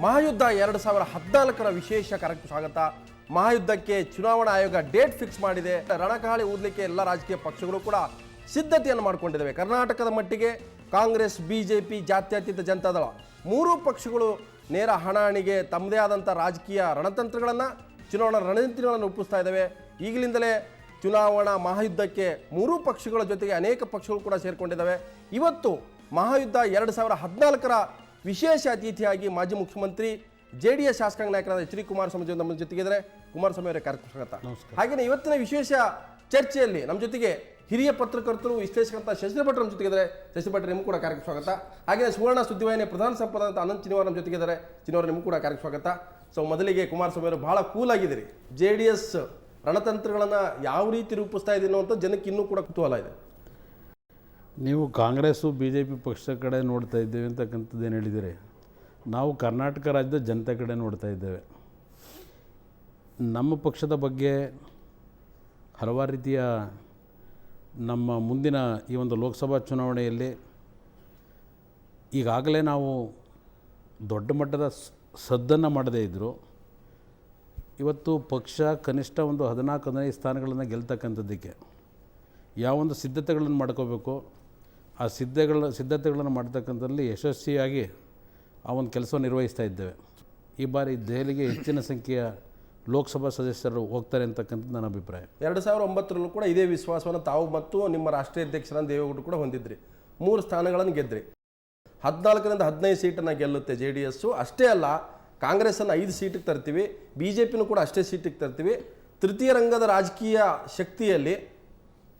ಮಹಾಯುದ್ಧ 2014 ವಿಶೇಷ ಕಾರ್ಯಕ್ರಮ ಸ್ವಾಗತ. ಮಹಾಯುದ್ಧಕ್ಕೆ ಚುನಾವಣಾ ಆಯೋಗ ಡೇಟ್ ಫಿಕ್ಸ್ ಮಾಡಿದೆ. ರಣಕಾಳಿ ಊದಲಿಕ್ಕೆ ಎಲ್ಲ ರಾಜಕೀಯ ಪಕ್ಷಗಳು ಕೂಡ ಸಿದ್ಧತೆಯನ್ನು ಮಾಡಿಕೊಂಡಿದ್ದಾವೆ. ಕರ್ನಾಟಕದ ಮಟ್ಟಿಗೆ ಕಾಂಗ್ರೆಸ್, ಬಿಜೆಪಿ, ಜಾತ್ಯತೀತ ಜನತಾದಳ ಮೂರೂ ಪಕ್ಷಗಳು ನೇರ ಹಣಾಹಣಿಗೆ ತಮ್ಮದೇ ಆದಂಥ ರಾಜಕೀಯ ರಣತಂತ್ರಗಳನ್ನು, ಚುನಾವಣಾ ರಣನೀತಿಗಳನ್ನು ರೂಪಿಸ್ತಾ ಇದ್ದಾವೆ. ಈಗಲಿಂದಲೇ ಚುನಾವಣಾ ಮಹಾಯುದ್ಧಕ್ಕೆ ಮೂರೂ ಪಕ್ಷಗಳ ಜೊತೆಗೆ ಅನೇಕ ಪಕ್ಷಗಳು ಕೂಡ ಸೇರಿಕೊಂಡಿದ್ದಾವೆ. ಇವತ್ತು ಮಹಾಯುದ್ಧ 2014 ವಿಶೇಷ ಅತಿಥಿಯಾಗಿ ಮಾಜಿ ಮುಖ್ಯಮಂತ್ರಿ ಜೆಡಿಎಸ್ ಶಾಸಕಾಂಗ ನಾಯಕರಾದ ಎಚ್ ಡಿ ಕುಮಾರಸ್ವಾಮಿ ನಮ್ಮ ಜೊತೆಗಿದ್ದಾರೆ. ಕುಮಾರಸ್ವಾಮಿ ಅವರೇ, ಕಾರ್ಯಕ್ರಮ ಸ್ವಾಗತ. ಹಾಗೆಯೇ ಇವತ್ತಿನ ವಿಶೇಷ ಚರ್ಚೆಯಲ್ಲಿ ನಮ್ಮ ಜೊತೆಗೆ ಹಿರಿಯ ಪತ್ರಕರ್ತರು, ವಿಶ್ಲೇಷಕರಂತ ಶಶಿ ಭಟ್ರು ನಮ್ಮ ಜೊತೆಗಿದ್ದಾರೆ. ಶಶಿ ಭಟ್ರು, ನಿಮಗೂ ಕೂಡ ಕಾರ್ಯಕ್ರಮ ಸ್ವಾಗತ. ಹಾಗೆಯೇ ಸುವರ್ಣ ಸುದ್ದಿವಾಹಿನಿಯ ಪ್ರಧಾನ ಸಂಪಾದಕ ಅನಂತ್ ಚಿನಿವಾರ್ ನಮ್ಮ ಜೊತೆಗಿದ್ದಾರೆ. ಚಿನಿವಾರ್, ನಿಮಗೂ ಕೂಡ ಕಾರ್ಯಕ್ರಮ ಸ್ವಾಗತ. ಸೊ ಮೊದಲಿಗೆ ಕುಮಾರಸ್ವಾಮಿ ಅವರು ಬಹಳ ಕೂಲ್ ಆಗಿದ್ದೀರಿ. JDS ರಣತಂತ್ರಗಳನ್ನು ಯಾವ ರೀತಿ ರೂಪಿಸ್ತಾ ಇದೀನೋ ಅಂತ ಜನಕ್ಕೆ ಇನ್ನೂ ಕೂಡ ಕುತೂಹಲ ಇದೆ. ನೀವು ಕಾಂಗ್ರೆಸ್ಸು BJP ಪಕ್ಷದ ಕಡೆ ನೋಡ್ತಾ ಇದ್ದೇವೆ ಅಂತಕ್ಕಂಥದ್ದು ಏನು ಹೇಳಿದ್ದೀರಿ. ನಾವು ಕರ್ನಾಟಕ ರಾಜ್ಯದ ಜನತೆ ಕಡೆ ನೋಡ್ತಾ ಇದ್ದೇವೆ. ನಮ್ಮ ಪಕ್ಷದ ಬಗ್ಗೆ ಹಲವಾರು ರೀತಿಯ ನಮ್ಮ ಮುಂದಿನ ಈ ಒಂದು ಲೋಕಸಭಾ ಚುನಾವಣೆಯಲ್ಲಿ ಈಗಾಗಲೇ ನಾವು ದೊಡ್ಡ ಮಟ್ಟದ ಸದ್ದನ್ನು ಮಾಡದೇ ಇದ್ದರು. ಇವತ್ತು ಪಕ್ಷ ಕನಿಷ್ಠ ಒಂದು 14-15 ಸ್ಥಾನಗಳನ್ನು ಗೆಲ್ತಕ್ಕಂಥದ್ದಕ್ಕೆ ಯಾವೊಂದು ಸಿದ್ಧತೆಗಳನ್ನು ಮಾಡ್ಕೋಬೇಕು, ಆ ಸಿದ್ಧತೆಗಳನ್ನು ಮಾಡ್ತಕ್ಕಂಥದ್ರಲ್ಲಿ ಯಶಸ್ವಿಯಾಗಿ ಆ ಒಂದು ಕೆಲಸ ನಿರ್ವಹಿಸ್ತಾ ಇದ್ದೇವೆ. ಈ ಬಾರಿ ದೆಹಲಿಗೆ ಹೆಚ್ಚಿನ ಸಂಖ್ಯೆಯ ಲೋಕಸಭಾ ಸದಸ್ಯರು ಹೋಗ್ತಾರೆ ಅಂತಕ್ಕಂಥದ್ದು ನನ್ನ ಅಭಿಪ್ರಾಯ. 2009 ಕೂಡ ಇದೇ ವಿಶ್ವಾಸವನ್ನು ತಾವು ಮತ್ತು ನಿಮ್ಮ ರಾಷ್ಟ್ರೀಯ ಅಧ್ಯಕ್ಷರಾದ ದೇವೇಗೌಡರು ಕೂಡ ಹೊಂದಿದ್ರಿ. 3 ಸ್ಥಾನಗಳನ್ನು ಗೆದ್ರಿ. 14ರಿಂದ 15 ಸೀಟನ್ನು ಗೆಲ್ಲುತ್ತೆ JDS. ಅಷ್ಟೇ ಅಲ್ಲ, ಕಾಂಗ್ರೆಸ್ಸನ್ನು 5 ಸೀಟಿಗೆ ತರ್ತೀವಿ, BJPನೂ ಕೂಡ ಅಷ್ಟೇ ಸೀಟಿಗೆ ತರ್ತೀವಿ. ತೃತೀಯ ರಂಗದ ರಾಜಕೀಯ ಶಕ್ತಿಯಲ್ಲಿ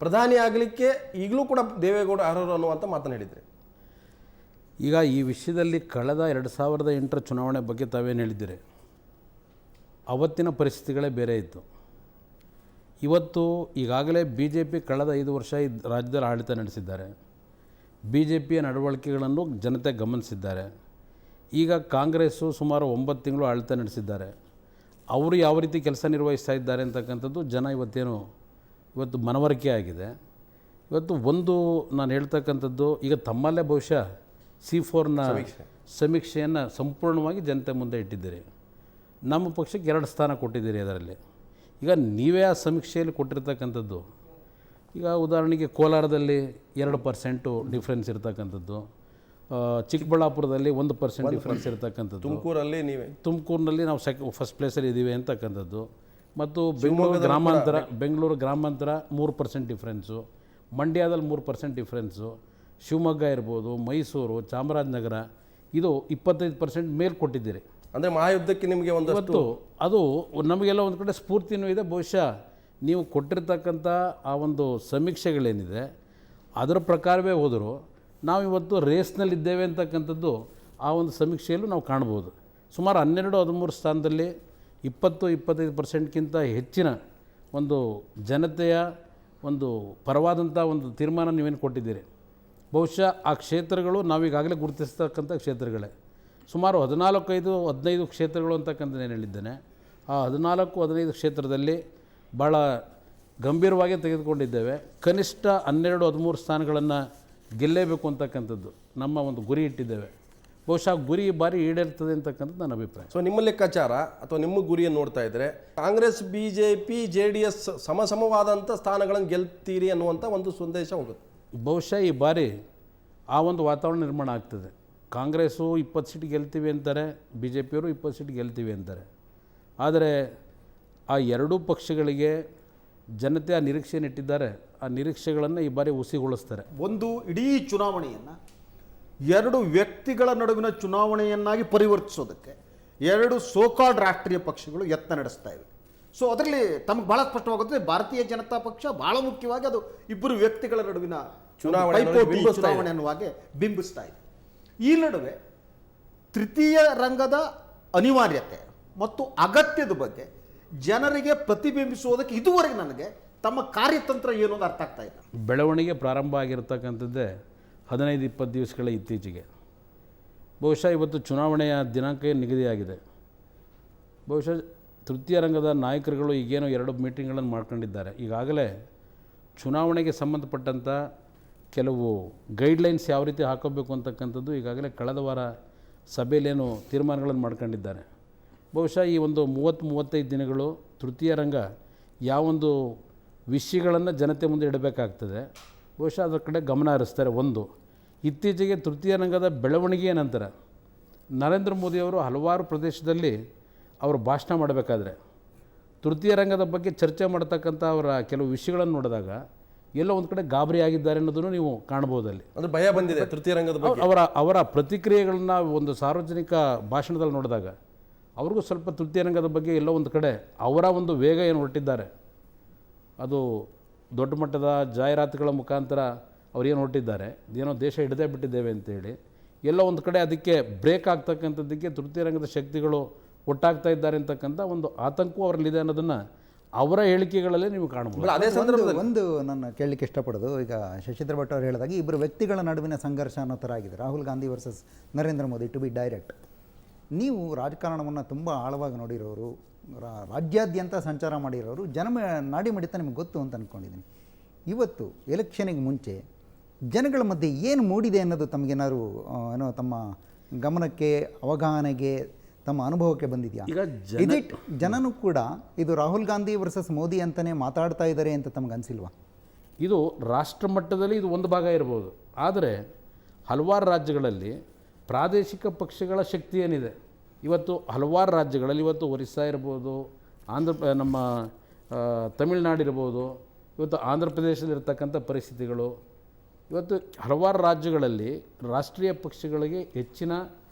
ಪ್ರಧಾನಿ ಆಗಲಿಕ್ಕೆ ಈಗಲೂ ಕೂಡ ದೇವೇಗೌಡ ಅರ್ಹರು ಅನ್ನುವಂಥ ಮಾತನ್ನು ಹೇಳಿದ್ರಿ. ಈಗ ಈ ವಿಷಯದಲ್ಲಿ ಕಳೆದ 2008 ಚುನಾವಣೆ ಬಗ್ಗೆ ತಾವೇನು ಹೇಳಿದ್ದೀರಿ, ಅವತ್ತಿನ ಪರಿಸ್ಥಿತಿಗಳೇ ಬೇರೆ ಇತ್ತು. ಇವತ್ತು ಈಗಾಗಲೇ BJP ಕಳೆದ 5 ವರ್ಷ ಈ ರಾಜ್ಯದಲ್ಲಿ ಆಡಳಿತ ನಡೆಸಿದ್ದಾರೆ. BJPಯ ನಡವಳಿಕೆಗಳನ್ನು ಜನತೆ ಗಮನಿಸಿದ್ದಾರೆ. ಈಗ ಕಾಂಗ್ರೆಸ್ಸು ಸುಮಾರು 9 ತಿಂಗಳು ಆಡಳಿತ ನಡೆಸಿದ್ದಾರೆ. ಅವರು ಯಾವ ರೀತಿ ಕೆಲಸ ನಿರ್ವಹಿಸ್ತಾ ಇದ್ದಾರೆ ಅಂತಕ್ಕಂಥದ್ದು ಜನ ಇವತ್ತು ಮನವರಿಕೆ ಆಗಿದೆ. ಇವತ್ತು ಒಂದು ನಾನು ಹೇಳ್ತಕ್ಕಂಥದ್ದು, ಈಗ ತಮ್ಮಲ್ಲೇ ಬಹುಶಃ C4ನ ಸಮೀಕ್ಷೆಯನ್ನು ಸಂಪೂರ್ಣವಾಗಿ ಜನತೆ ಮುಂದೆ ಇಟ್ಟಿದ್ದೀರಿ. ನಮ್ಮ ಪಕ್ಷಕ್ಕೆ 2 ಸ್ಥಾನ ಕೊಟ್ಟಿದ್ದೀರಿ. ಅದರಲ್ಲಿ ಈಗ ನೀವೇ ಆ ಸಮೀಕ್ಷೆಯಲ್ಲಿ ಕೊಟ್ಟಿರ್ತಕ್ಕಂಥದ್ದು, ಈಗ ಉದಾಹರಣೆಗೆ ಕೋಲಾರದಲ್ಲಿ 2% ಡಿಫ್ರೆನ್ಸ್ ಇರ್ತಕ್ಕಂಥದ್ದು, ಚಿಕ್ಕಬಳ್ಳಾಪುರದಲ್ಲಿ 1% ಡಿಫ್ರೆನ್ಸ್ ಇರ್ತಕ್ಕಂಥದ್ದು, ತುಮಕೂರಿನಲ್ಲಿ ನಾವು ಫಸ್ಟ್ ಪ್ಲೇಸಲ್ಲಿ ಇದ್ದೀವಿ ಅಂತಕ್ಕಂಥದ್ದು, ಮತ್ತು ಬೆಂಗಳೂರು ಗ್ರಾಮಾಂತರ 3% ಡಿಫ್ರೆನ್ಸು, ಮಂಡ್ಯದಲ್ಲಿ 3% ಡಿಫ್ರೆನ್ಸು, ಶಿವಮೊಗ್ಗ ಇರ್ಬೋದು, ಮೈಸೂರು, ಚಾಮರಾಜನಗರ ಇದು 25% ಮೇಲೆ ಕೊಟ್ಟಿದ್ದೀರಿ. ಅಂದರೆ ಮಹಾಯುದ್ಧಕ್ಕೆ ನಿಮಗೆ ಒಂದಷ್ಟು ಅದು ನಮಗೆಲ್ಲ ಒಂದು ಕಡೆ ಸ್ಫೂರ್ತಿನೂ ಇದೆ. ಬಹುಶಃ ನೀವು ಕೊಟ್ಟಿರ್ತಕ್ಕಂಥ ಆ ಒಂದು ಸಮೀಕ್ಷೆಗಳೇನಿದೆ ಅದರ ಪ್ರಕಾರವೇ ಹೋದರೂ ನಾವಿವತ್ತು ರೇಸ್ನಲ್ಲಿದ್ದೇವೆ ಅಂತಕ್ಕಂಥದ್ದು ಆ ಒಂದು ಸಮೀಕ್ಷೆಯಲ್ಲೂ ನಾವು ಕಾಣ್ಬೋದು. ಸುಮಾರು 12-13 ಸ್ಥಾನದಲ್ಲಿ 20-25%ಗಿಂತ ಹೆಚ್ಚಿನ ಒಂದು ಜನತೆಯ ಒಂದು ಪರವಾದಂಥ ಒಂದು ತೀರ್ಮಾನ ನೀವೇನು ಕೊಟ್ಟಿದ್ದೀರಿ. ಬಹುಶಃ ಆ ಕ್ಷೇತ್ರಗಳು ನಾವೀಗಾಗಲೇ ಗುರುತಿಸ್ತಕ್ಕಂಥ ಕ್ಷೇತ್ರಗಳೇ. ಸುಮಾರು 14-15 ಕ್ಷೇತ್ರಗಳು ಅಂತಕ್ಕಂಥದ್ದು ಏನು ಹೇಳಿದ್ದೇನೆ. ಆ 14-15 ಕ್ಷೇತ್ರದಲ್ಲಿ ಭಾಳ ಗಂಭೀರವಾಗಿ ತೆಗೆದುಕೊಂಡಿದ್ದೇವೆ. ಕನಿಷ್ಠ 12-13 ಸ್ಥಾನಗಳನ್ನು ಗೆಲ್ಲೇಬೇಕು ಅಂತಕ್ಕಂಥದ್ದು ನಮ್ಮ ಒಂದು ಗುರಿ ಇಟ್ಟಿದ್ದೇವೆ. ಬಹುಶಃ ಗುರಿ ಬಾರಿ ಈಡೇರ್ತದೆ ಅಂತಕ್ಕಂಥದ್ದು ನನ್ನ ಅಭಿಪ್ರಾಯ. ಸೊ ನಿಮ್ಮ ಲೆಕ್ಕಾಚಾರ ಅಥವಾ ನಿಮ್ಮ ಗುರಿಯನ್ನು ನೋಡ್ತಾ ಇದ್ದರೆ ಕಾಂಗ್ರೆಸ್, BJP, JDS ಸಮವಾದಂಥ ಸ್ಥಾನಗಳನ್ನು ಗೆಲ್ತೀರಿ ಅನ್ನುವಂಥ ಒಂದು ಸಂದೇಶ ಹೋಗುತ್ತೆ. ಬಹುಶಃ ಈ ಬಾರಿ ಆ ಒಂದು ವಾತಾವರಣ ನಿರ್ಮಾಣ ಆಗ್ತದೆ. ಕಾಂಗ್ರೆಸ್ಸು 20 ಸೀಟ್ ಗೆಲ್ತೀವಿ ಅಂತಾರೆ, BJPಯವರು 20 ಸೀಟ್ ಗೆಲ್ತೀವಿ ಅಂತಾರೆ. ಆದರೆ ಆ ಎರಡೂ ಪಕ್ಷಗಳಿಗೆ ಜನತೆ ಆ ನಿರೀಕ್ಷೆಯನ್ನು ಇಟ್ಟಿದ್ದಾರೆ. ಆ ನಿರೀಕ್ಷೆಗಳನ್ನು ಈ ಬಾರಿ ಹುಸಿಗೊಳಿಸ್ತಾರೆ. ಒಂದು ಇಡೀ ಚುನಾವಣೆಯನ್ನು 2 ವ್ಯಕ್ತಿಗಳ ನಡುವಿನ ಚುನಾವಣೆಯನ್ನಾಗಿ ಪರಿವರ್ತಿಸೋದಕ್ಕೆ 2 ಸೋಕಾಲ್ಡ್ ರಾಷ್ಟ್ರೀಯ ಪಕ್ಷಗಳು ಯತ್ನ ನಡೆಸ್ತಾ ಇವೆ. ಸೊ ಅದರಲ್ಲಿ ತಮಗೆ ಭಾಳ ಸ್ಪಷ್ಟವಾಗುತ್ತೆ, ಭಾರತೀಯ ಜನತಾ ಪಕ್ಷ ಭಾಳ ಮುಖ್ಯವಾಗಿ ಅದು 2 ವ್ಯಕ್ತಿಗಳ ನಡುವಿನ ಚುನಾವಣೆ ಅನ್ನುವಾಗೆ ಬಿಂಬಿಸ್ತಾ ಇದೆ. ಈ ನಡುವೆ ತೃತೀಯ ರಂಗದ ಅನಿವಾರ್ಯತೆ ಮತ್ತು ಅಗತ್ಯದ ಬಗ್ಗೆ ಜನರಿಗೆ ಪ್ರತಿಬಿಂಬಿಸುವುದಕ್ಕೆ ಇದುವರೆಗೆ ನನಗೆ ತಮ್ಮ ಕಾರ್ಯತಂತ್ರ ಏನು ಅಂತ ಅರ್ಥ ಆಗ್ತಾ ಇಲ್ಲ. ಬೆಳವಣಿಗೆ ಪ್ರಾರಂಭ ಆಗಿರತಕ್ಕಂಥದ್ದೇ 15-20 ದಿವಸಗಳ ಇತ್ತೀಚೆಗೆ. ಬಹುಶಃ ಇವತ್ತು ಚುನಾವಣೆಯ ದಿನಾಂಕ ನಿಗದಿಯಾಗಿದೆ. ಬಹುಶಃ ತೃತೀಯ ರಂಗದ ನಾಯಕರುಗಳು ಈಗೇನೋ 2 ಮೀಟಿಂಗ್ಗಳನ್ನು ಮಾಡ್ಕೊಂಡಿದ್ದಾರೆ. ಈಗಾಗಲೇ ಚುನಾವಣೆಗೆ ಸಂಬಂಧಪಟ್ಟಂಥ ಕೆಲವು ಗೈಡ್ಲೈನ್ಸ್ ಯಾವ ರೀತಿ ಹಾಕೋಬೇಕು ಅಂತಕ್ಕಂಥದ್ದು ಈಗಾಗಲೇ ಕಳೆದ ವಾರ ಸಭೆಯಲ್ಲೇನು ತೀರ್ಮಾನಗಳನ್ನು ಮಾಡ್ಕೊಂಡಿದ್ದಾರೆ. ಬಹುಶಃ ಈ ಒಂದು 30-35 ದಿನಗಳು ತೃತೀಯ ರಂಗ ಯಾವೊಂದು ವಿಷಯಗಳನ್ನು ಜನತೆ ಮುಂದೆ ಇಡಬೇಕಾಗ್ತದೆ, ಬಹುಶಃ ಅದರ ಕಡೆ ಗಮನ ಹರಿಸ್ತಾರೆ. ಒಂದು, ಇತ್ತೀಚೆಗೆ ತೃತೀಯ ರಂಗದ ಬೆಳವಣಿಗೆಯ ನಂತರ ನರೇಂದ್ರ ಮೋದಿಯವರು ಹಲವಾರು ಪ್ರದೇಶದಲ್ಲಿ ಅವರು ಭಾಷಣ ಮಾಡಬೇಕಾದ್ರೆ ತೃತೀಯ ರಂಗದ ಬಗ್ಗೆ ಚರ್ಚೆ ಮಾಡ್ತಕ್ಕಂಥ ಅವರ ಕೆಲವು ವಿಷಯಗಳನ್ನು ನೋಡಿದಾಗ ಎಲ್ಲೋ ಒಂದು ಕಡೆ ಗಾಬರಿ ಆಗಿದ್ದಾರೆ ಅನ್ನೋದನ್ನು ನೀವು ಕಾಣ್ಬೋದಲ್ಲಿ. ಅಂದ್ರೆ ಭಯ ಬಂದಿದೆ ತೃತೀಯ ರಂಗದ ಬಗ್ಗೆ. ಅವರ ಪ್ರತಿಕ್ರಿಯೆಗಳನ್ನ ಒಂದು ಸಾರ್ವಜನಿಕ ಭಾಷಣದಲ್ಲಿ ನೋಡಿದಾಗ ಅವ್ರಿಗೂ ಸ್ವಲ್ಪ ತೃತೀಯ ರಂಗದ ಬಗ್ಗೆ ಎಲ್ಲೋ ಒಂದು ಕಡೆ ಅವರ ಒಂದು ವೇಗ ಏನು ಹೊರಟಿದ್ದಾರೆ, ಅದು ದೊಡ್ಡ ಮಟ್ಟದ ಜಾಹೀರಾತುಗಳ ಮುಖಾಂತರ ಅವ್ರೇನು ಹೊರಟಿದ್ದಾರೆ, ಏನೋ ದೇಶ ಹಿಡಿದೇ ಬಿಟ್ಟಿದ್ದೇವೆ ಅಂತೇಳಿ ಎಲ್ಲೋ ಒಂದು ಕಡೆ ಅದಕ್ಕೆ ಬ್ರೇಕ್ ಆಗ್ತಕ್ಕಂಥದ್ದಕ್ಕೆ ತೃತೀಯ ರಂಗದ ಶಕ್ತಿಗಳು ಒಟ್ಟಾಗ್ತಾ ಇದ್ದಾರೆ ಅಂತಕ್ಕಂಥ ಒಂದು ಆತಂಕವೂ ಅವರಲ್ಲಿದೆ ಅನ್ನೋದನ್ನು ಅವರ ಹೇಳಿಕೆಗಳಲ್ಲೇ ನೀವು ಕಾಣಬಹುದು. ಅದೇ ಸಂದರ್ಭದಲ್ಲಿ ಒಂದು ನನ್ನ ಕೇಳಲಿಕ್ಕೆ ಇಷ್ಟಪಡೋದು, ಈಗ ಶಶಿಧರ್ ಭಟ್ ಅವರು ಹೇಳಿದಾಗ ಇಬ್ಬರು ವ್ಯಕ್ತಿಗಳ ನಡುವಿನ ಸಂಘರ್ಷ ಅನ್ನೋ ಥರ ಆಗಿದೆ, Rahul Gandhi versus Narendra Modi, to be direct. ನೀವು ರಾಜಕಾರಣವನ್ನು ತುಂಬ ಆಳವಾಗಿ ನೋಡಿರೋರು, ರಾಜ್ಯಾದ್ಯಂತ ಸಂಚಾರ ಮಾಡಿರೋರು, ನಾಡಿ ಮಿಡಿತ ನಿಮಗೆ ಗೊತ್ತು ಅಂತ ಅಂದ್ಕೊಂಡಿದ್ದೀನಿ. ಇವತ್ತು ಎಲೆಕ್ಷನಿಗೆ ಮುಂಚೆ ಜನಗಳ ಮಧ್ಯೆ ಏನು ಮೂಡಿದೆ ಅನ್ನೋದು ತಮಗೇನಾದ್ರು ಏನೋ ತಮ್ಮ ಗಮನಕ್ಕೆ, ಅವಗಾಹನೆಗೆ, ತಮ್ಮ ಅನುಭವಕ್ಕೆ ಬಂದಿದೆಯಾ? ಇದಿಟ್ ಜನನೂ ಕೂಡ ಇದು ರಾಹುಲ್ ಗಾಂಧಿ ವರ್ಸಸ್ ಮೋದಿ ಅಂತಲೇ ಮಾತಾಡ್ತಾ ಇದ್ದಾರೆ ಅಂತ ತಮಗೆ ಅನಿಸಿಲ್ವಾ? ಇದು ರಾಷ್ಟ್ರ ಮಟ್ಟದಲ್ಲಿ ಇದು ಒಂದು ಭಾಗ ಇರ್ಬೋದು, ಆದರೆ ಹಲವಾರು ರಾಜ್ಯಗಳಲ್ಲಿ ಪ್ರಾದೇಶಿಕ ಪಕ್ಷಗಳ ಶಕ್ತಿ ಏನಿದೆ, ಇವತ್ತು ಹಲವಾರು ರಾಜ್ಯಗಳಲ್ಲಿ, ಇವತ್ತು ಒರಿಸ್ಸಾ ಇರ್ಬೋದು, ನಮ್ಮ ತಮಿಳುನಾಡು ಇರ್ಬೋದು, ಇವತ್ತು ಆಂಧ್ರ ಪ್ರದೇಶದಲ್ಲಿರ್ತಕ್ಕಂಥ ಪರಿಸ್ಥಿತಿಗಳು, ಇವತ್ತು ಹಲವಾರು ರಾಜ್ಯಗಳಲ್ಲಿ ರಾಷ್ಟ್ರೀಯ ಪಕ್ಷಗಳಿಗೆ ಹೆಚ್ಚಿನ